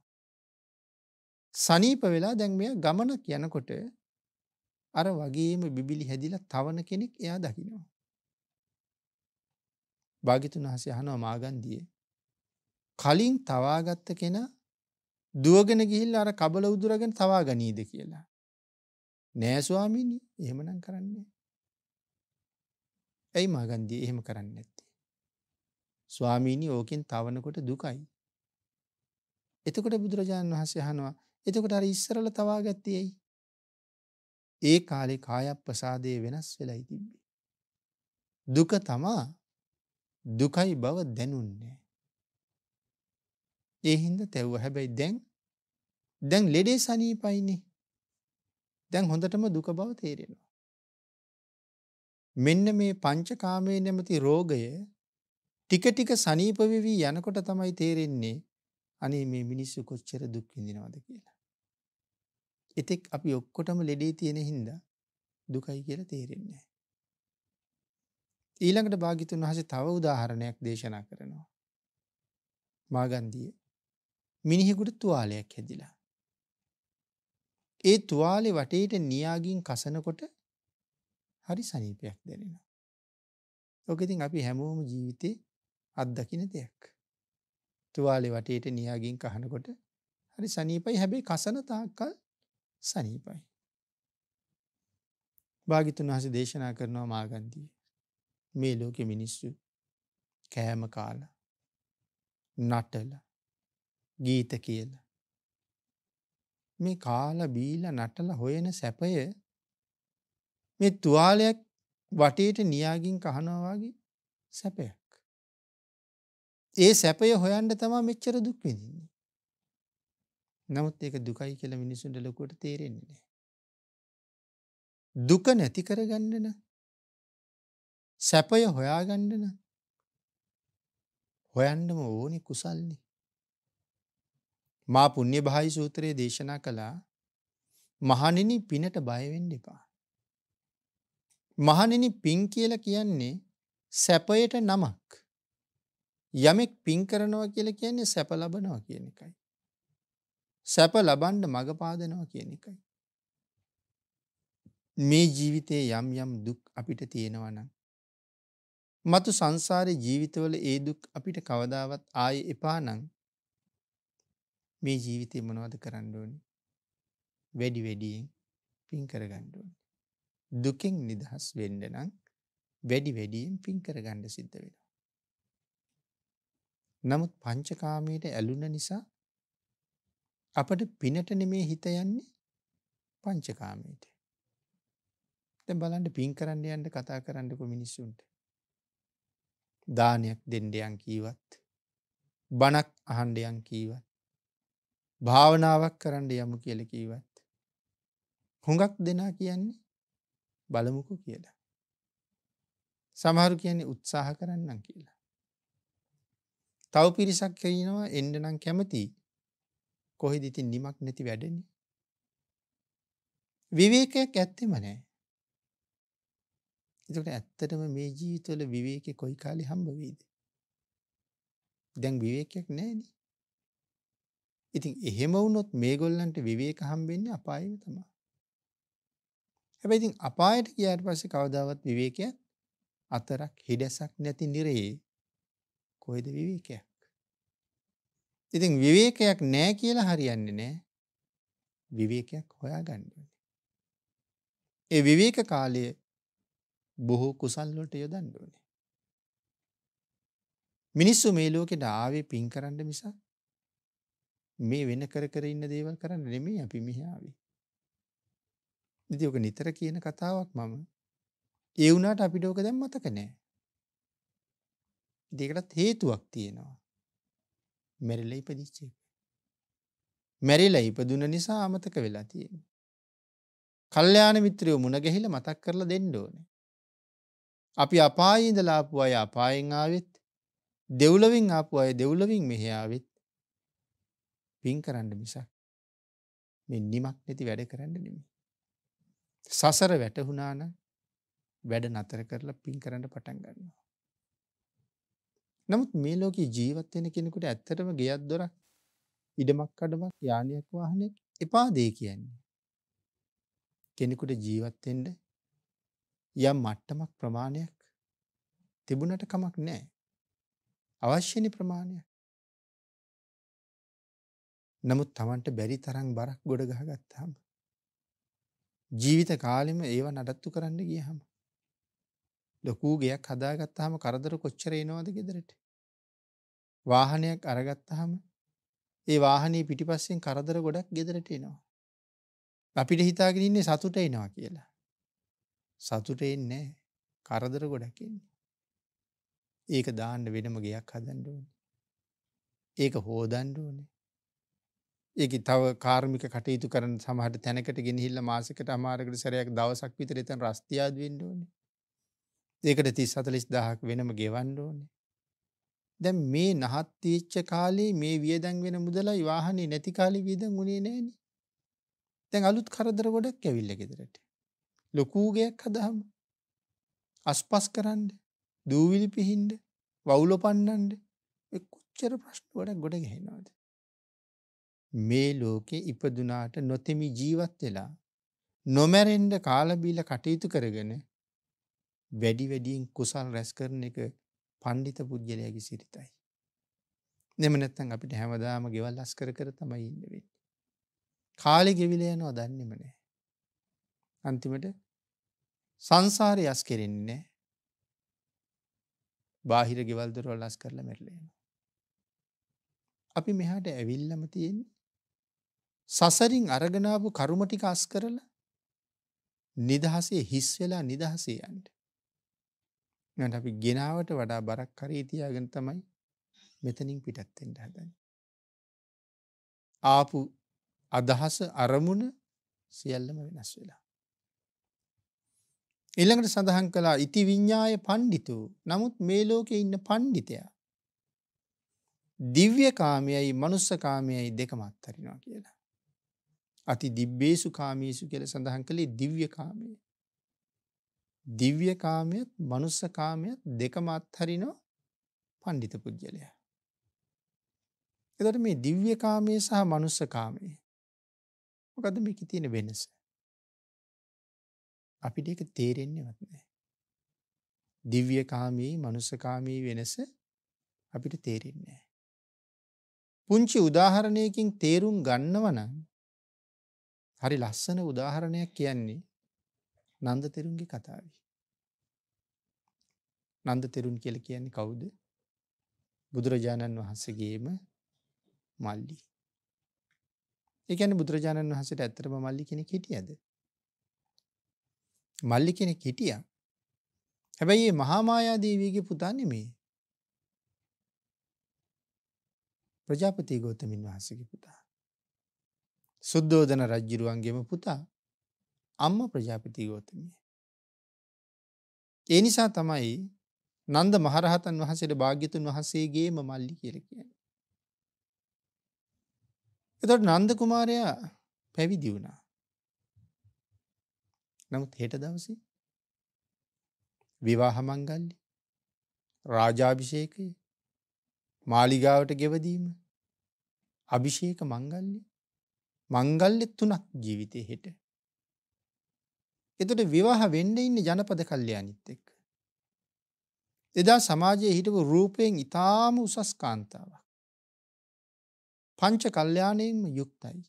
සනීප වෙලා දැන් මෙයා ගමනක් යනකොට අර වගේම බිබිලි හැදිලා තවන කෙනෙක් එයා දකිනවා. භාග්‍යතුන් වහන්සේ අහනවා මාගන්ධියේ කලින් තවාගත්ත කෙනා දුවගෙන ගිහිල්ලා අර කබල උදුරගෙන තවා ගනීද කියලා. නෑ ස්වාමීනි එහෙමනම් කරන්නේ. ඇයි මාගන්ධියේ එහෙම කරන්නේ නැත්තේ? ස්වාමීනි ඕකෙන් තවනකොට දුකයි. එතකොට බුදුරජාණන් වහන්සේ අහනවා එතකොට අර ඉස්සරල තවාගත්තේ ඇයි? ඒ කාලේ කායප්‍රසාදයේ වෙනස් වෙලයි තිබ්බේ. දුක තමා දුකයි බව දැනුන්නේ. ඒ හින්දා තැව්වා. හැබැයි දැන් ලෙඩේ සනීපයිනේ. දැන් හොඳටම දුක බව තේරෙනවා. මෙන්න මේ පංචකාමයේ නැමැති රෝගය ටික ටික සනීප වෙවි යනකොට තමයි තේරෙන්නේ අනේ මේ මිනිස්සු කොච්චර දුක් විඳිනවද කියලා. එතෙක් අපි ඔක්කොටම ලෙඩේ තියෙන හින්දා දුකයි කියලා තේරෙන්නේ නැහැ. ඊළඟට භාග්‍යතුන් වහන්සේ තව උදාහරණයක් දේශනා කරනවා. මාගන්ධිය මිනිහෙකුට තුවාලයක් හැදිලා. ඒ තුවාලේ වටේට නියාගින් කසනකොට හරි සනීපයක් දැනෙනවා. ඔක ඉතින් අපි හැමෝම ජීවිතේ අත්දකින දෙයක්. තුවාලේ වටේට නියාගින් කහනකොට හරි සනීපයි. හැබැයි කසන තාක්කල් සනීපයි. භාග්‍යතුන් වහන්සේ දේශනා කරනවා මාගන්ධිය මේ ලෝකෙ මිනිස්සු කෑම කාලා නටලා ගීත කියලා මේ කාලා බීලා නටලා හොයන සැපය මේ තුවාලයක් වටේට නියාගින් කහනවා වගේ සැපයක්. ඒ සැපය හොයන්න තමයි මෙච්චර දුක් විඳින්නේ. නමුත් ඒක දුකයි කියලා මිනිසුන්ට ලොකුවට තේරෙන්නේ නැහැ. දුක නැති කරගන්න නම් සැපය හොයාගන්න නම් හොයන්නම ඕනේ කුසල්නේ. මා පුණ්‍ය භායි සූත්‍රයේ දේශනා කළා මහණෙනි පිනට බය වෙන්න එපා. මහණෙනි පින් කියලා කියන්නේ සැපයට නමක්. යමෙක් පින් කරනවා කියලා කියන්නේ සැප ලබනවා කියන එකයි. සැප ලබන්න මඟ පාදනවා කියන එකයි. මේ ජීවිතයේ යම් යම් දුක් අපිට තියෙනවා නම් මතු සංසාරේ ජීවිතවල ඒ දුක් අපිට කවදාවත් ආයේ එපා නම් මේ ජීවිතේ මොනවද කරන්න ඕනේ? වැඩි වැඩියෙන් පින් කරගන්න ඕනේ. දුකෙන් නිදහස් වෙන්න නම් වැඩි වැඩියෙන් පින් කරගන්න සිද්ධ වෙනවා. නමුත් පංචකාමයට ඇලුන නිසා අපට පිනට නෙමේ හිත යන්නේ පංචකාමයට. දැන් බලන්න පින් කරන්න යන්න කතා කරන්නකො මිනිස්සුන්ට. දානයක් දෙන්න යන් කීවත්, බණක් අහන්න යන් කීවත්, භාවනාවක් කරන්න යමු කියලා කීවත් හුඟක් දෙනා කියන්නේ බලමුකෝ කියලා. සමහරු කියන්නේ උත්සාහ කරන්නම් කියලා. තව පිරිසක් කියනවා එන්න නම් කැමති. කොහෙද ඉතින් නිමක් නැති වැඩනේ. විවේකයක් ඇත්තෙම නැහැ. ඒකට ඇත්තටම මේ ජීවිතවල විවේකේ කොයි කාලේ හම්බ වෙයිද? දැන් විවේකයක් නැහැනේ. ඉතින් එහෙම වුණොත් මේගොල්ලන්ට විවේක හම්බෙන්නේ අපායෙම තමයි. හැබැයි ඉතින් අපායට ගියාට පස්සේ කවදාවත් විවේකයක් අතරක් හිඩැසක් නැති නිරේ කොහෙද විවේකයක්? ඉතින් විවේකයක් නැහැ කියලා හරියන්නේ නැහැ. විවේකයක් හොයාගන්න ඕනේ. ඒ විවේක කාලය බොහෝ කුසල් වලට යොදන්න ඕනේ. මිනිස්සු මේ ලෝකෙට ආවේ පින් කරන්න මිසක් මේ වෙන කර කර ඉන්න දේවල් කරන්න නෙමෙයි අපි මෙහි ආවේ. ඉතින් ඔක නිතර කියන කතාවක් මම. ඒ වුණාට අපිට ඔක දැන් මතක නැහැ. ඒකටත් හේතුවක් තියෙනවා. මැරිලා ඉපදිච්ච එක. මැරිලා ඉපදුන නිසා අමතක වෙලා තියෙනවා. කල්යාණ මිත්‍රයෝ මුණ ගැහිලා මතක් කරලා දෙන්න ඕනේ. අපි අපායේ ඉඳලා ආපු අය අපායෙන් ආවෙත්, දෙව්ලොවින් ආපු අය දෙව්ලොවින් මෙහි ආවෙත් පින් කරන්න මිසක් මේ නිමක් නැති වැඩ කරන්න නෙමෙයි. සසර වැටුණා නම් වැඩ නතර කරලා පින් කරන්න පටන් ගන්නවා. නමුත් මේ ලෝකේ ජීවත් වෙන කෙනෙකුට ඇත්තටම ගෙයක් දොරක් ඉඩමක් කඩමක් යානයක් වාහනයක් එපා දෙය කියන්නේ. කෙනෙකුට ජීවත් වෙන්න යම් මට්ටමක් ප්‍රමාණයක් තිබුණට කමක් නැහැ. අවශ්‍යනි ප්‍රමාණයක්. නමුත් Tamanට බැරි තරම් බරක් ගොඩ ගහගත්තාම ජීවිත කාලෙම ඒව නඩත්තු කරන්න ගියහම ලොකු ගෙයක් හදාගත්තාම කරදර කොච්චර එනවද ගෙදරට? වාහනයක් අරගත්තාම ඒ වාහනේ පිටිපස්සෙන් කරදර ගොඩක් ගෙදරට එනවා. අපිට හිතාගෙන ඉන්නේ සතුට එනවා කියලා. සතුට එන්නේ නැහැ. කරදර ගොඩක් එන්නේ. ඒක දාන්න වෙනම ගෙයක් හදන්න ඕනේ. ඒක හොදන්න ඕනේ. ඒකේ තව කාර්මික කටයුතු කරන සමහර තැනකට ගෙනහිල්ලා මාසෙකට අමාරකට සැරයක් දවසක් විතර එතන රස්තියාදු වෙන්න ඕනේ. ඒකට 30-40000ක් වෙනම ගෙවන්න ඕනේ. දැන් මේ නහත් තීච්ච කාලේ මේ වියදම් වෙන මුදලයි වාහනේ නැති කාලේ වියදම් උනේ නැහනේ. දැන් අලුත් කරදර ගොඩක් ඇවිල්ලා ගෙදරට. ලොකු ගයක් හදාම අස්පස් කරන්න, දූවිලි පිහින්න, වවුල පන්නන්න කොච්චර ප්‍රශ්න ගොඩක් ගොඩ ගැහෙනවද? මේ ලෝකේ ඉපදුනාට නොතෙමි ජීවත් වෙලා නොමැරෙන්න කාලා බීලා කටයුතු කරගෙන වැඩි වැඩියෙන් කුසල් රැස් කරන එක පඬිත පුජ්‍යලයාගේ සිරිතයි. නෙම නැත්තම් අපිට හැමදාම ගෙවල් අස් කර කර තමයි ඉන්න වෙන්නේ. කාලේ ගෙවිලා යනවා දන්නේම නැහැ. අන්තිමට සංසාරේ අස් කෙරෙන්නේ නැහැ. බාහිර ගෙවල් දොරවල් අස් කරලා මැරිලා යනවා. අපි මෙහාට ඇවිල්ලාම තියෙන්නේ සසරින් අරගෙන ආපු කර්ම ටික අස් කරලා නිදහසේ හිස් වෙලා නිදහසේ යන්න. නැත්නම් අපි ගෙනාවට වඩා බරක් කරේ තියාගෙන තමයි මෙතනින් පිටත් වෙන්න හදන්නේ. ආපු අදහස අරමුණ සියල්ලම වෙනස් වෙලා. ඊළඟට සඳහන් කළා ඉති විඤ්ඤාය පණ්ඩිතෝ. නමුත් මේ ලෝකේ ඉන්න පණ්ඩිතයා දිව්‍ය කාමයයි මනුස්ස කාමයයි දෙකම අත්හරිනවා කියලා. අති දිබ්බේසු කාමීසු කියලා සඳහන් කළේ දිව්‍ය කාමය. දිව්‍ය කාමයත් මනුස්ස කාමයත් දෙකම අත්හරිනවා පණ්ඩිත පුජ්‍යලයා. එතකොට මේ දිව්‍ය කාමයේ සහ මනුස්ස කාමයේ මොකද්ද මේකේ තියෙන වෙනස? අපිට ඒක තේරෙන්නේවත් නැහැ. දිව්‍ය කාමයේ මනුස්ස කාමයේ වෙනස අපිට තේරෙන්නේ නැහැ. පුංචි උදාහරණයකින් තේරුම් ගන්නව නම් හරි ලස්සන උදාහරණයක් කියන්නේ නන්ද තෙරුන්ගේ කතාවයි. නන්ද තෙරුන් කියලා කියන්නේ කවුද? බුදුරජාණන් වහන්සේගේම මල්ලි. ඒ කියන්නේ බුදුරජාණන් වහන්සේට ඇත්තටම මල්ලි කෙනෙක් හිටියද? මල්ලි කෙනෙක් හිටියා. හැබැයි මේ මහා මායා දේවියගේ පුතා නෙමෙයි. ප්‍රජාපති ගෞතමින් වහන්සේගේ පුතා. සුද්ධෝදන රජුරුවන්ගේම පුතා අම්මා ප්‍රජාපති ගෞතමිය. ඒ නිසා තමයි නන්ද මහරහතන් වහන්සේට භාග්‍යතුන් වහන්සේගේම මල්ලි කියලා කියන්නේ. එතකොට නන්ද කුමාරයා පැවිදි වුණා. නමුත් හෙට දවසේ විවාහ මංගල්‍ය, රාජාභිෂේකය, මාලිගාවට ගෙවදීම, අභිෂේක මංගල්‍ය තුනක් ජීවිතේ හෙට. එතකොට විවාහ වෙන්න ඉන්නේ ජනපද කල්යාණිත් එක්ක. එදා සමාජයේ හිටපු රූපයෙන් ඊටාම උසස් කාන්තාවක්. පංච කල්යාණයෙන්ම යුක්තයි.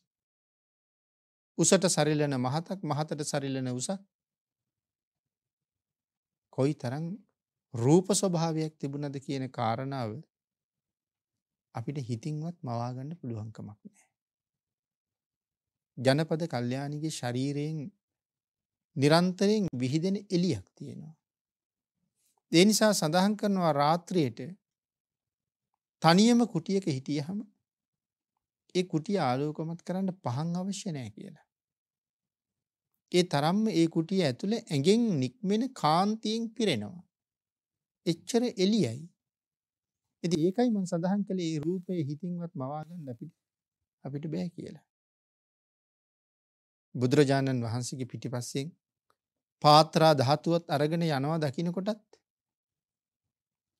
උසට සරිලන මහතක්, මහතට සරිලන උසක්. කොයිතරම් රූප ස්වභාවයක් තිබුණද කියන කාරණාව අපිට හිතින්වත් මවා ගන්න පුළුවන් කමක් නැහැ. ජනපද කල්යාණිගේ ශරීරයෙන් නිරන්තරයෙන් විහිදෙන එළියක් තියෙනවා. ඒ නිසා සඳහන් කරනවා රාත්‍රියේට තනියම කුටියක හිටියහම ඒ කුටිය ආලෝකමත් කරන්න පහන් අවශ්‍ය නැහැ කියලා. ඒ තරම්ම ඒ කුටිය ඇතුලේ ඇඟෙන් නික්මෙන කාන්තියෙන් පිරෙනවා. එච්චර එළියයි. ඉතින් ඒකයි මම සඳහන් කළේ මේ රූපේ හිතින්වත් මවා ගන්න අපිට බෑ කියලා. බුදුරජාණන් වහන්සේගේ පිටිපස්සෙන් පාත්‍රා ධාතුවත් අරගෙන යනවා දකින්නකොටත්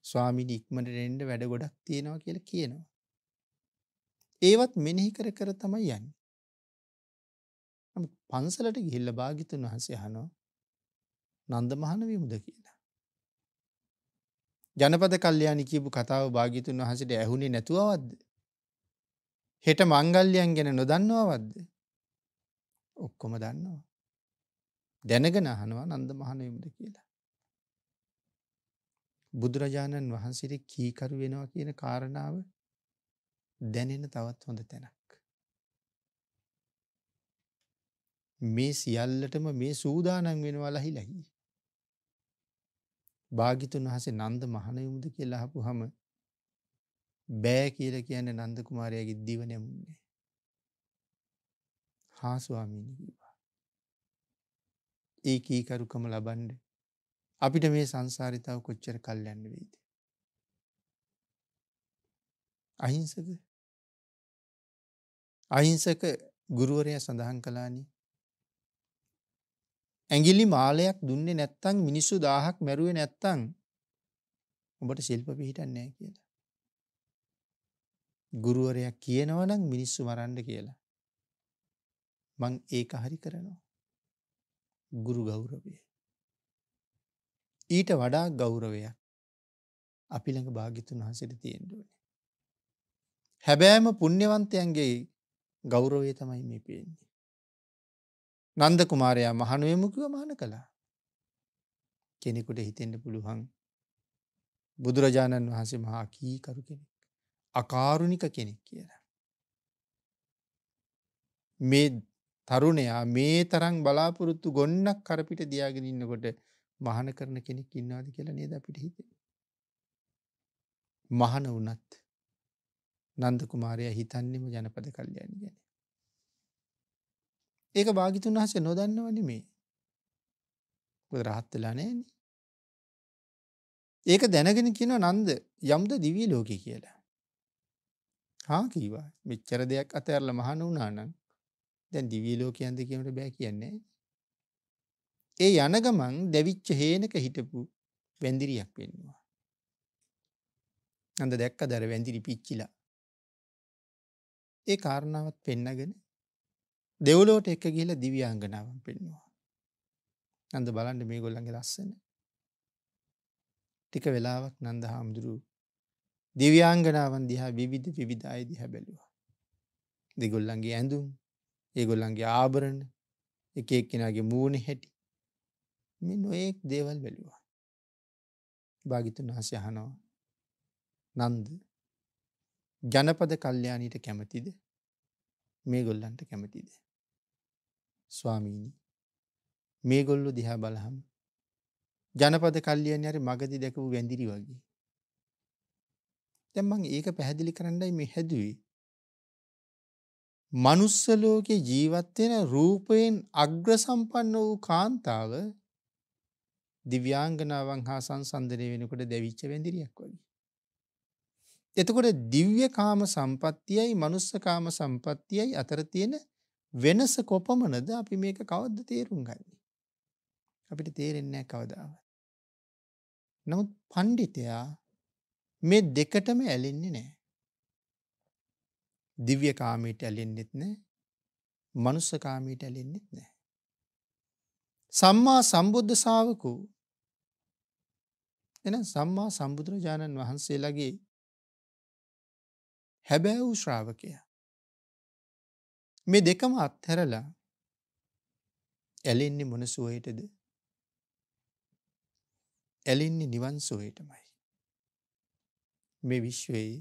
ස්වාමීනි ඉක්මනට එන්න වැඩ ගොඩක් තියෙනවා කියලා කියනවා. ඒවත් මෙනෙහි කර කර තමයි යන්නේ. නමුත් පන්සලට ගිහිල්ලා භාග්‍යතුන් වහන්සේ අහනවා නන්ද මහණ විමුද කියලා. ජනපද කල්යාණි කියපු කතාව භාග්‍යතුන් වහන්සේට ඇහුනේ නැතුවවද්ද? හෙට මංගල්‍යයන් ගැන නොදන්නවවද්ද? ඔක්කොම දන්නවා. දැනගෙන අහනවා නන්ද මහණ විමුද කියලා. බුදුරජාණන් වහන්සේට කීකරු වෙනවා කියන කාරණාව දැනෙන තවත් හොඳ තැනක්. මේ සියල්ලටම මේ සූදානම් වෙනවා ලහිලහි. භාග්‍යතුන් වහන්සේ නන්ද මහණ විමුද කියලා අහපුවාම බෑ කියලා කියන්නේ නන්ද කුමාරයාගේ දිව නැමුන්නේ. හා ස්වාමීනි කිව්වා. ඒ කීකරුකම ලබන්න අපිට මේ සංසාරේ තව කොච්චර කල් යන්න වෙයිද? අහිංසක ගුරුවරයා සඳහන් කළානේ ඇඟිලි මාලයක් දුන්නේ නැත්තම් මිනිස්සු 1000ක් මැරුවේ නැත්තම් උඹට ශිල්ප පිහිටන්නේ නැහැ කියලා. ගුරුවරයා කියනවා නම් මිනිස්සු මරන්න කියලා. මං ඒක හරි කරනවා. ගුරු ගෞරවය. ඊට වඩා ගෞරවයක් අපි ළඟ භාග්‍යතුන් වහන්සේට තියෙන්න ඕනේ. හැබැයිම පුණ්‍යවන්තයන්ගේ ගෞරවය තමයි මේ පේන්නේ. නන්ද කුමාරයා මහණ වෙමු කිව්ව මහණ කළා. කෙනෙකුට හිතෙන්න පුළුවන් බුදුරජාණන් වහන්සේ මහා කීකරු කෙනෙක්, අකාරුණික කෙනෙක් කියලා. මේ තරුණයා මේ තරම් බලාපොරොත්තු ගොන්නක් කරපිට දියාගෙන ඉන්නකොට මහාන කරන කෙනෙක් ඉන්නවද කියලා නේද අපිට හිතෙන්නේ. මහාන වුණත් නන්ද කුමාරයා හිතන්නේම ජනපද කල්යාණි ගැන. ඒක භාග්‍යතුන් වහන්සේ නොදන්නව නෙමෙයි. මොකද රහත් වෙලා නැහැනේ. ඒක දැනගෙන කියනවා නන්ද යම්ද දිව්‍ය ලෝකේ කියලා. හා කිව්වා. මෙච්චර දෙයක් අතහැරලා මහාන වුණා නම් දැන් දිව්‍ය ලෝකයන්ද කියන්නට බෑ කියන්නේ. ඒ යන ගමන් දෙවිච්ච හේනක හිටපු වැඳිරියක් වෙන්නවා. නන්ද දැක්කද අර වැඳිරි පිච්චිලා. ඒ කාරණාවත් පෙන්නගෙන දෙව්ලොවට එක්ක ගිහිල්ලා දිව්‍යාංගනාවන් පෙන්නවා. නන්ද බලන්න මේගොල්ලන්ගේ ලස්සන. ටික වෙලාවක් නන්ද හාමුදුරුවෝ දිව්‍යාංගනාවන් දිහා විවිධ අය දිහා බැලුවා. දෙගොල්ලන්ගේ ඇඳුම්, ඒගොල්ලන්ගේ ආභරණ, එක එක්කෙනාගේ මූණේ හැටි මේ නොඑක් දේවල් බැලුවා. භාග්‍යතුන් වහන්සේ අහනවා නන්ද ජනපද කල්යාණීට කැමතිද? මේගොල්ලන්ට කැමතිද? ස්වාමීනි මේගොල්ලෝ දිහා බලහම ජනපද කල්යාණී හරි මගදී දැකපු වැඳිරි වගේ. දැන් මම ඒක පැහැදිලි කරන්නයි මේ හැදුවේ. මනුස්ස ලෝකේ ජීවත් වෙන රූපයෙන් අග්‍ර සම්පන්න වූ කාන්තාව දිව්‍යාංගනාවන් හා සංසන්දනය වෙනකොට දැවිච්ච වැඳිරියක් වගේ. එතකොට දිව්‍ය කාම සම්පත්තියයි මනුස්ස කාම සම්පත්තියයි අතර තියෙන වෙනස කොපමණද අපි මේක කවද්ද තේරුම් ගන්නේ? අපිට තේරෙන්නේ නැහැ කවදාවත්. නමුත් පඬිතයා මේ දෙකටම ඇලෙන්නේ නැහැ. දිව්‍ය කාමයට ඇලෙන්නෙත් නැහැ. මනුස්ස කාමයට ඇලෙන්නෙත් නැහැ. සම්මා සම්බුද්ධ ශාවකෝ එහෙනම් සම්මා සම්බුදුරජාණන් වහන්සේලාගේ හැබෑ වූ ශ්‍රාවකයා මේ දෙකම අත්හැරලා ඇලෙන්නේ මොන සුවයටද? ඇලෙන්නේ නිවන් සුවයටමයි. මේ විශ්වයේ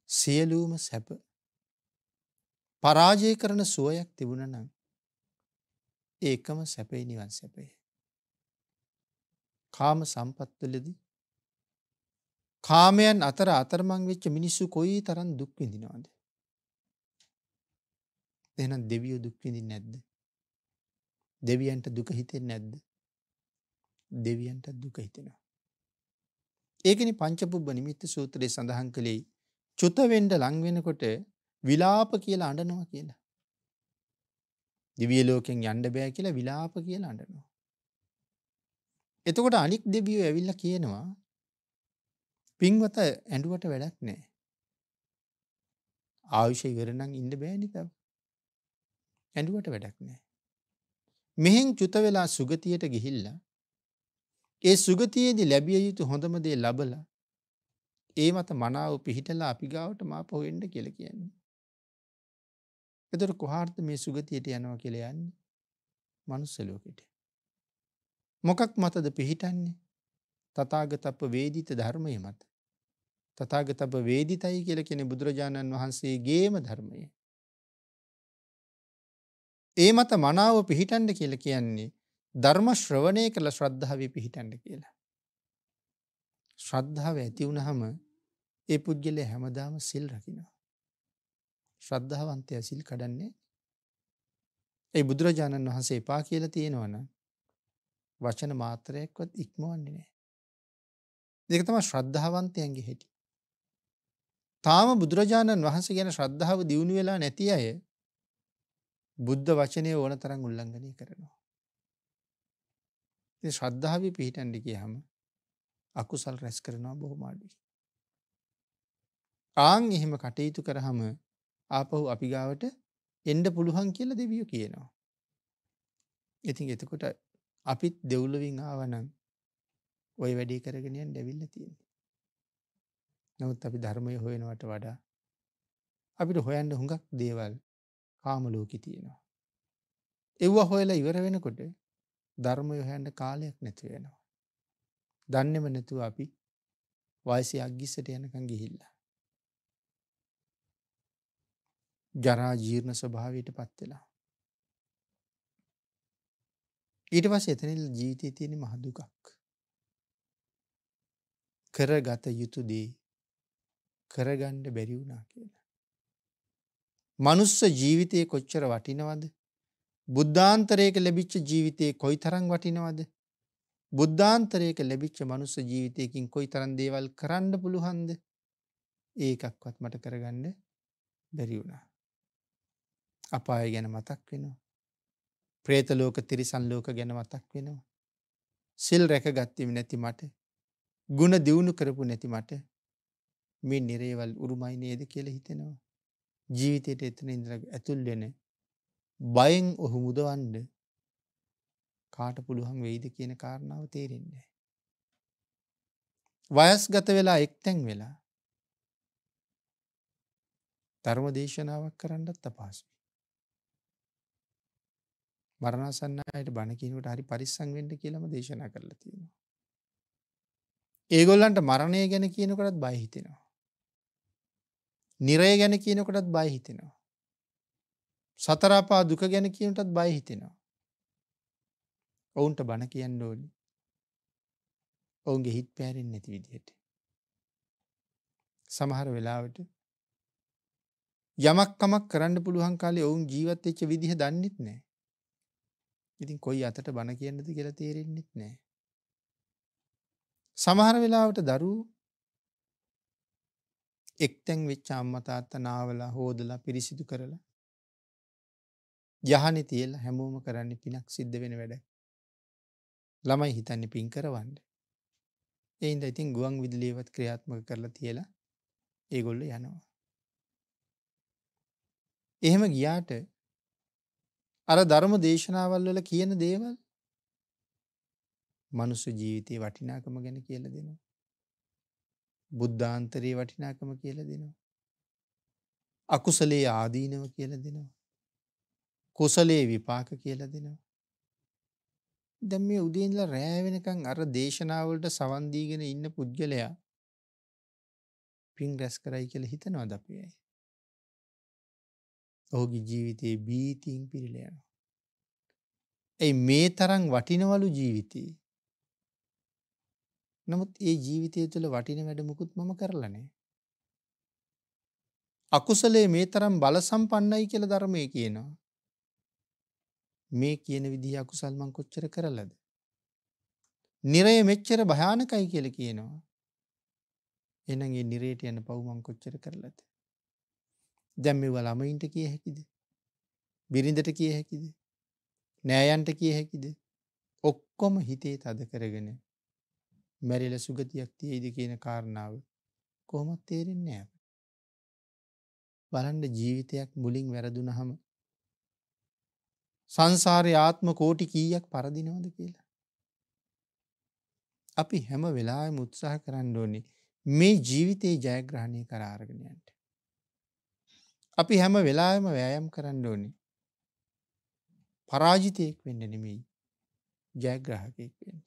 සියලුම සැප පරාජය කරන සුවයක් තිබුණා නම් ඒකම සැපේ නිවන් සැපේ. කාම සම්පත්වලදී කාමයන් අතර අතරමං වෙච්ච මිනිස්සු කොයි තරම් දුක් විඳිනවද? එහෙනම් දෙවියෝ දුක් විඳින්නේ නැද්ද? දෙවියන්ට දුක හිතෙන්නේ නැද්ද? දෙවියන්ට දුක හිතෙනවා. ඒකනේ පංචපුබ්බ නිමිත්ත සූත්‍රයේ සඳහන් කළේ චුත වෙන්න ලං වෙනකොට විලාප කියලා අඬනවා කියලා. දිව්‍ය ලෝකෙන් යන්න බෑ කියලා විලාප කියලා අඬනවා. එතකොට අනික් දෙවියෝ ඇවිල්ලා කියනවා පින්වත ඇඬුවට වැඩක් නැහැ. ආයුෂ ඉවර නම් ඉන්න බෑනේ තව. ඇඬුවට වැඩක් නැහැ. මෙහෙන් චුත වෙලා සුගතියට ගිහිල්ලා ඒ සුගතියේදී ලැබිය යුතු හොඳම දේ ලබලා ඒ මත මනාව පිහිටලා අපි ගාවට මාපහු එන්න කියලා කියන්නේ. එතකොට කොහාටද මේ සුගතියට යනවා කියලා යන්නේ? මනුස්ස ලෝකෙට. මොකක් මතද පිහිටන්නේ? තථාගතප්ප වේදිත ධර්මයේ මත. තථාගතප්ප වේදිතයි කියලා කියන්නේ බුදුරජාණන් වහන්සේගේම ධර්මය. ඒ මත මනාව පිහිටන්න කියලා කියන්නේ ධර්ම ශ්‍රවණය කළ ශ්‍රද්ධාවේ පිහිටන්න කියලා. ශ්‍රද්ධාව ඇති වුණාම ඒ පුද්ගලයා හැමදාම සිල් රකින්නවා. ශ්‍රද්ධාවන්තයා සිල් කඩන්නේ. ඒ බුදුරජාණන් වහන්සේ එපා කියලා තියෙනවනම් වචන මාත්‍රයක්වත් ඉක්මවන්නේ නැහැ. ඒක තමයි ශ්‍රද්ධාවන්තයන්ගේ හැටි. තාම බුදුරජාණන් වහන්සේ ගැන ශ්‍රද්ධාව දියුණු වෙලා නැති අය බුද්ධ වචනය ඕන තරම් උල්ලංඝනය කරනවා. ඒ ශ්‍රද්ධාවේ පිහිටන්න ගියහම අකුසල් රැස් කරනවා බොහොම අඩුයි. ආන් එහෙම කටයුතු කරාම ආපහු අපි ගාවට එන්න පුළුවන් කියලා දෙවියෝ කියනවා. ඉතින් එතකොට අපිත් දෙව්ලොවින් ආවනම් ওই වැඩේ කරගෙන යන්න ඇවිල්ලා තියෙන්නේ. නමුත් අපි ධර්මය හොයනවට වඩා අපිට හොයන්න හුඟක් දේවල් කාම ලෝකේ තියෙනවා. ඒව හොයලා ඉවර වෙනකොට ධර්මය හොයන්න කාලයක් නැති වෙනවා. දන්නේම නැතුව අපි වයසේ අග්ගිස්සට යනකම් ගිහිල්ලා ජරා ජීර්ණ ස්වභාවයටපත් වෙලා ඊට පස්සේ එතනින් ජීවිතයේ තියෙන මහ දුකක්. කරගත යුතු දේ කරගන්න බැරි වුණා කියලා. මනුස්ස ජීවිතේ කොච්චර වටිනවද? බුද්ධාන්තරයක ලැබිච්ච ජීවිතේ කොයිතරම් වටිනවද? බුද්ධාන්තරයක ලැබිච්ච මනුස්ස ජීවිතයකින් කොයිතරම් දේවල් කරන්න පුළුවන්ද? ඒකක්වත් මට කරගන්න බැරි වුණා. අපාය ගැන මතක් වෙනවා. പ്രേත ලෝක තිරිසන් ලෝක ගැන මතක් වෙනවා. සිල් රැකගත්තේ නැති මට, ಗುಣ දියුණු කරපු නැති මට මේ නිරේවල් උරුමයි නේද කියලා හිතෙනවා. ජීවිතේට එතන ඉඳලා ඇතුල් වෙන බයෙන් ඔහු මුදවන්න කාට පුළුවන් වෙයිද කියන කාරණාව තේරෙන්නේ නැහැ. වයස්ගත වෙලා එක්තැන් වෙලා ධර්ම දේශනාවක් කරන්නත් අපහසුයි. මරණාසන්න අයට බණ කියනකොට හරි පරිස්සම් වෙන්න කියලාම දේශනා කරලා තියෙනවා. ඒගොල්ලන්ට මරණය ගැන කියනකොටත් බය හිතෙනවා. නිරය ගැන කියනකොටත් බය හිතෙනවා. සතර අපා දුක ගැන කියනකොටත් බය හිතෙනවා. ඔවුන්ට බණ කියන්න ඕනි. ඔවුන්ගේ හිත් පැහැරෙන්නේ නැති විදිහට. සමහර වෙලාවට යමක් කමක් කරන්න පුළුවන් කාලේ ඔවුන් ජීවත් වෙච්ච විදිහ දන්නෙත් නැහැ. ඉතින් කොයි අතට බණ කියන්නද කියලා තේරෙන්නෙත් නැහැ. සමහර වෙලාවට දරුවෝ එක්තැන් වෙච්ච අම්මා තාත්තා නාවලා හොදලා පිරිසිදු කරලා යහනේ තියලා හැමෝම කරන්නේ පිනක් සිද්ධ වෙන වැඩ. ළමයි හිතන්නේ පින් කරවන්න. ඒ හින්දා ඉතින් ගුවන් විදුලියවත් ක්‍රියාත්මක කරලා තියලා ඒගොල්ලෝ යනවා. එහෙම ගියාට අර ධර්ම දේශනාවල් වල කියන දේවල් මනුස්ස ජීවිතේ වටිනාකම ගැන කියලා දෙනවා. බුද්ධාන්තරයේ වටිනාකම කියලා දෙනවා. අකුසලයේ ආදීනව කියලා දෙනවා. කුසලයේ විපාක කියලා දෙනවා. දැන් මේ උදේ ඉඳලා රෑ වෙනකන් අර දේශනාවලට සවන් දීගෙන ඉන්න පුද්ගලයා පින් රැස් කරයි කියලා හිතනවාද අපි අය? ඔහුගේ ජීවිතේ බීතියෙන් පිරීලා යනවා. ඒ මේ තරම් වටිනවලු ජීවිතේ. නමුත් ඒ ජීවිතය තුළ වටින වැඩ මුකුත් මම කරලා නැහැ. අකුසලයේ මේ තරම් බල සම්පන්නයි කියලා ධර්මයේ කියනවා. මේ කියන විදිහ අකුසල් මං කොච්චර කරලාද? නිරය මෙච්චර භයානකයි කියලා කියනවා. එහෙනම් ඒ නිරයට යන පව් මං කොච්චර කරලාද? දැන් මේව ළමයින්ට කිය හැකිද? බිරිඳට කිය හැකිද? නෑයන්ට කිය හැකිද? ඔක්කොම හිතේ තද කරගෙන මැරිලා සුගතියක් තියෙයිද කියන කාරණාව කොහොමද තේරෙන්නේ නැහැ. බලන්න ජීවිතයක් මුලින් වැරදුනහම සංසාරේ ආත්ම කෝටි කීයක් පරදිනවද කියලා. අපි හැම වෙලාවෙම උත්සාහ කරන්න ඕනේ මේ ජීවිතේ ජයග්‍රහණය කරා අරගෙන යන්න. අපි හැම වෙලාවෙම වෑයම් කරන්න ඕනේ පරාජිතයෙක් වෙන්න නෙමෙයි ජයග්‍රාහකයෙක් වෙන්න.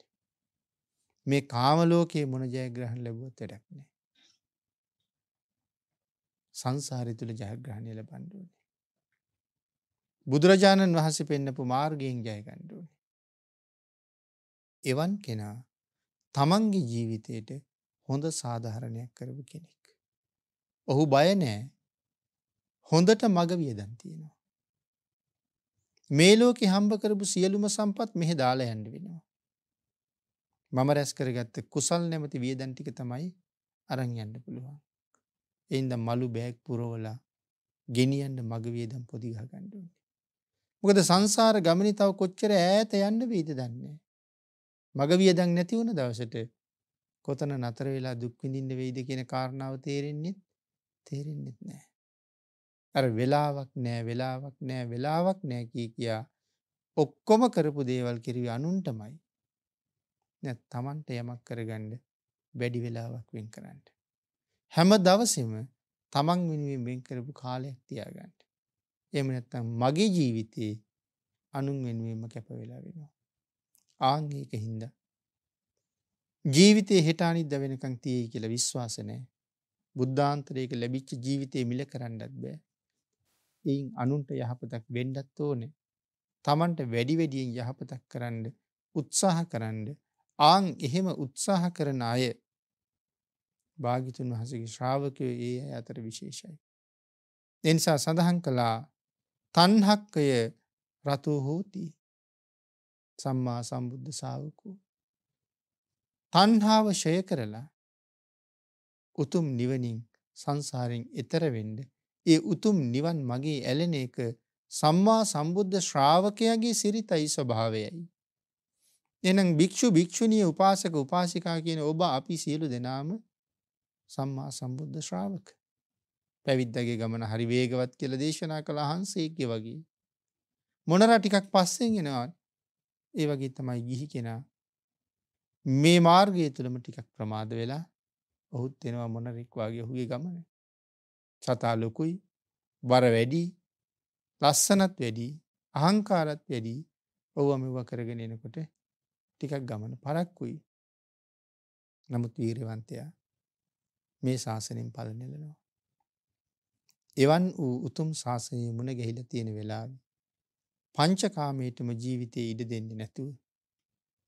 මේ කාම ලෝකයේ මොන ජයග්‍රහණ ලැබුවත් වැඩක් නැහැ. සංසාරය තුල ජයග්‍රහණය ලබන්න ඕනේ. බුදුරජාණන් වහන්සේ පෙන්නපු මාර්ගයෙන් ජය ගන්න ඕනේ. එවන් කෙනා තමන්ගේ ජීවිතයට හොඳ සාධාරණයක් කරපු කෙනෙක්. ඔහු බය නැහැ. හොඳට මග වියදම් තියෙනවා. මේ ලෝකේ හම්බ කරපු සියලුම සම්පත් මෙහෙ දාලා යන්න වෙනවා. මම රැස් කරගත්ත කුසල් නැමැති වියදම් ටික තමයි අරන් යන්න පුළුවන්. ඒ හින්දා මලු බෑග් පුරවලා ගෙනියන්න මග වියදම් පොඩි ගහ ගන්න ඕනේ. මොකද සංසාර ගමනේ තව කොච්චර ඈත යන්න වෙයිද දන්නේ නැහැ. මග වියදම් නැති වුණ දවසට කොතන නතර වෙලා දුක් විඳින්න වෙයිද කියන කාරණාව තේරෙන්නේ නැහැ. අර වෙලාවක් නැහැ කියා ඔක්කොම කරපු දේවල් කිරුවේ අනුන්ටමයි. නැත් Tamanට යමක් කරගන්න වැඩි වෙලාවක් වෙන් කරන්න. හැම දවසෙම Taman වෙනුවෙන් වෙන් කරපු කාලයක් තියාගන්න. එහෙම නැත්නම් මගේ ජීවිතේ අනුන් වෙනුවෙන්ම කැප වෙලා වෙනවා. ආන් ඒකින්ද ජීවිතේ හෙට අනිද්දා වෙනකන් තියෙයි කියලා විශ්වාස නැහැ. බුද්ධාන්තරයක ලැබිච්ච ජීවිතේ මිල කරන්නත් බෑ. එයින් අනුන්ට යහපතක් වෙන්නත් ඕනේ. Tamanට වැඩි වැඩියෙන් යහපතක් කරන්න උත්සාහ කරන්න. ආන් එහෙම උත්සාහ කරන අය භාග්‍යතුන් වහන්සේගේ ශ්‍රාවකයෝ ඒ අය අතර විශේෂයි. ඒ නිසා සඳහන් කළා තණ්හක්කය රතෝ හෝති සම්මා සම්බුද්ධ ශාවකෝ. තණ්හාව ෂය කරලා උතුම් නිවනින් සංසාරයෙන් එතර වෙන්න ඒ උතුම් නිවන් මගේ ඇලෙන එක සම්මා සම්බුද්ධ ශ්‍රාවකයාගේ සිරිතයි ස්වභාවයයි. එහෙනම් භික්ෂු භික්ෂුණී උපාසක උපාසිකා කියන ඔබ අපි සියලු දෙනාම සම්මා සම්බුද්ධ ශ්‍රාවක. පැවිද්දගේ ගමන හරි වේගවත් කියලා දේශනා කළ අහංසේක්ගේ වගේ. මොනරා ටිකක් පස්සෙන් එනවා. ඒ වගේ තමයි ගිහි කෙනා මේ මාර්ගය තුළම ටිකක් ප්‍රමාද වෙලා ඔහුත් එනවා මොනරෙක් වගේ ඔහුගේ ගමන. සතා ලොකුයි, බර වැඩි, ලස්සනත් වැඩි, අහංකාරත් වැඩි. ඔව්ව මෙව කරගෙන එනකොට ටිකක් ගමන පරක්කුයි. නමුත් වීරවන්තයා මේ ශාසනයෙන් ඵල නෙලනවා. එවන් වූ උතුම් ශාසනයේ මුණ ගැහිලා තියෙන වෙලාවේ පංචකාමයටම ජීවිතේ ඉඩ දෙන්නේ නැතුව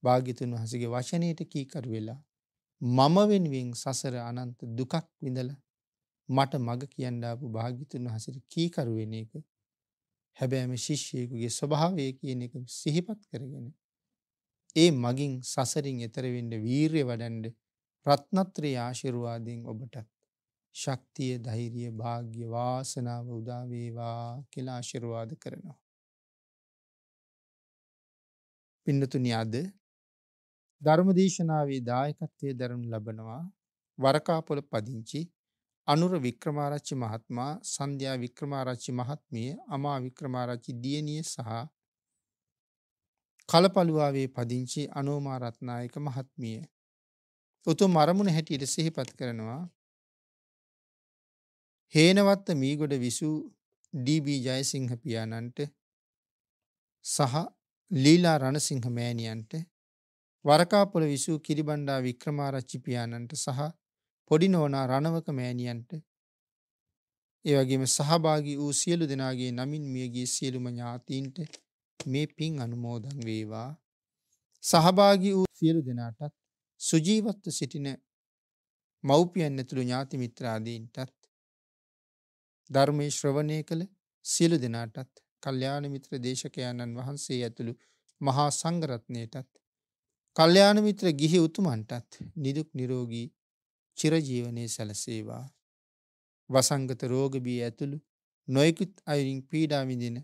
භාග්‍යතුන් වහන්සේගේ වචනයට කීකරු වෙලා මම වෙනුවෙන් සසර අනන්ත දුකක් විඳලා මට මග කියන්න ආපු භාග්‍යතුන් වහන්සේට කීකරු වෙන එක හැබැයිම ශිෂ්‍යයෙකුගේ ස්වභාවය කියන එක සිහිපත් කරගෙන ඒ මගින් සසරින් එතර වෙන්න වීරිය වඩන්න රත්නත්‍රයේ ආශිර්වාදයෙන් ඔබට ශක්තිය, ධෛර්යය, වාග්ය, වාසනාව උදා වේවා කියලා ආශිර්වාද කරනවා. පින්නතුනි අද ධර්මදේශනාවේ දායකත්වයේ දරනු ලබනවා වරකාපොළ පදිංචි අනුර වික්‍රමාරච්චි මහත්මයා, සන්ධ්‍යා වික්‍රමාරච්චි මහත්මිය, අමා වික්‍රමාරච්චි දියණිය සහ කලපලුවාවේ පදිංචි අනෝමා රත්නායක මහත්මිය. උතුම් අරමුණ හැටියට සිහිපත් කරනවා හේනවත්ත මීගොඩ විසූ ඩී.බී. ජයසිංහ පියාණන්ට සහ ලීලා රණසිංහ මෑණියන්ට, වරකාපොළ විසූ කිරිබණ්ඩා වික්‍රමාරච්චි පියාණන්ට සහ පොඩි නෝනා රණවක මෑණියන්ට, ඒ වගේම සහභාගී වූ සියලු දෙනාගේ නමින් මියගිය සියලුම ඥාතීන්ට මේ පින් අනුමෝදන් වේවා. සහභාගී වූ සියලු දෙනාටත් සුජීවත්ව සිටින මව්පියන් ඇතුළු ඥාති මිත්‍රාදීන්ටත් ධර්මයේ ශ්‍රවණය කළ සියලු දෙනාටත් කල්යාණ මිත්‍ර දේශකයන්න් වහන්සේ ඇතුළු මහා සංඝරත්නයටත් කල්යාණ මිත්‍ර ගිහි උතුමන්ටත් නිදුක් නිරෝගී චිරජීවනයේ සැලසේවා. වසංගත රෝග බිය ඇතුළු නොයෙකුත් අයුරින් පීඩා විඳින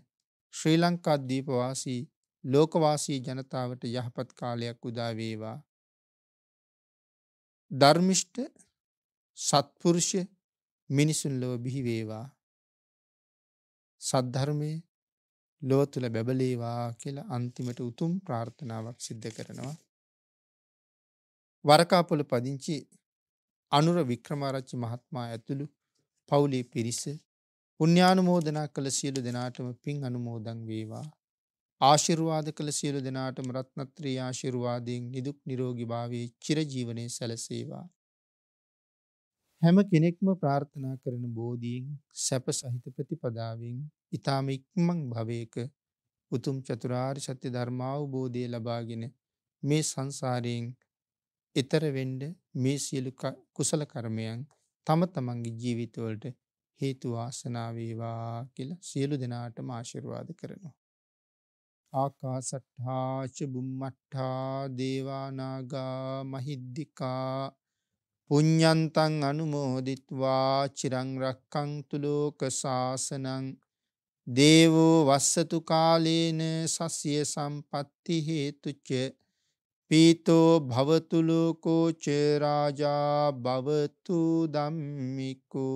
ශ්‍රී ලංකා දීපවාසී ලෝකවාසී ජනතාවට යහපත් කාලයක් උදා වේවා. ධර්මිෂ්ඨ සත්පුරුෂ මිනිසුන් ලොව බිහි වේවා. සද්ධර්මයේ ලොව තුල බැබලේවා කියලා අන්තිමට උතුම් ප්‍රාර්ථනාවක් සිද්ධ කරනවා. වරකාපොළ පදිංචි අනුර වික්‍රමාරච්චි මහත්මයා ඇතුළු පවුලේ පිරිස පුණ්‍යානුමෝදනා කළ සියලු දෙනාටම පින් අනුමෝදන් වේවා. ආශිර්වාද කළ සියලු දෙනාටම රත්නත්‍රී ආශිර්වාදයෙන් නිදුක් නිරෝගී භාවයේ චිරජීවනයේ සැලසේවා. හැම කෙනෙක්ම ප්‍රාර්ථනා කරන බෝධියෙන් සැප සහිත ප්‍රතිපදාවෙන් ඊ타ම ඉක්මන් භවයක උතුම් චතුරාර්ය සත්‍ය ධර්මාවබෝධය ලබාගෙන මේ සංසාරයෙන් එතර වෙන්න මේ සියලු කුසල කර්මයන් තම තමන්ගේ ජීවිතවලට හේතු වාසනා වේවා කියලා සියලු දෙනාටම ආශිර්වාද කරනවා. ආකාසට්ඨා ච බුම්මට්ඨා දේවා නාග මහිද්దికා පුඤ්ඤන්තං අනුමෝදිත්වා චිරං රක්ඛන්තු ලෝක සාසනං දේවෝ වස්සතු කාලේන සස්ය සම්පatti හේතුච පීතෝ භවතු ලෝකෝ ච රාජා භවතු ධම්මිකෝ.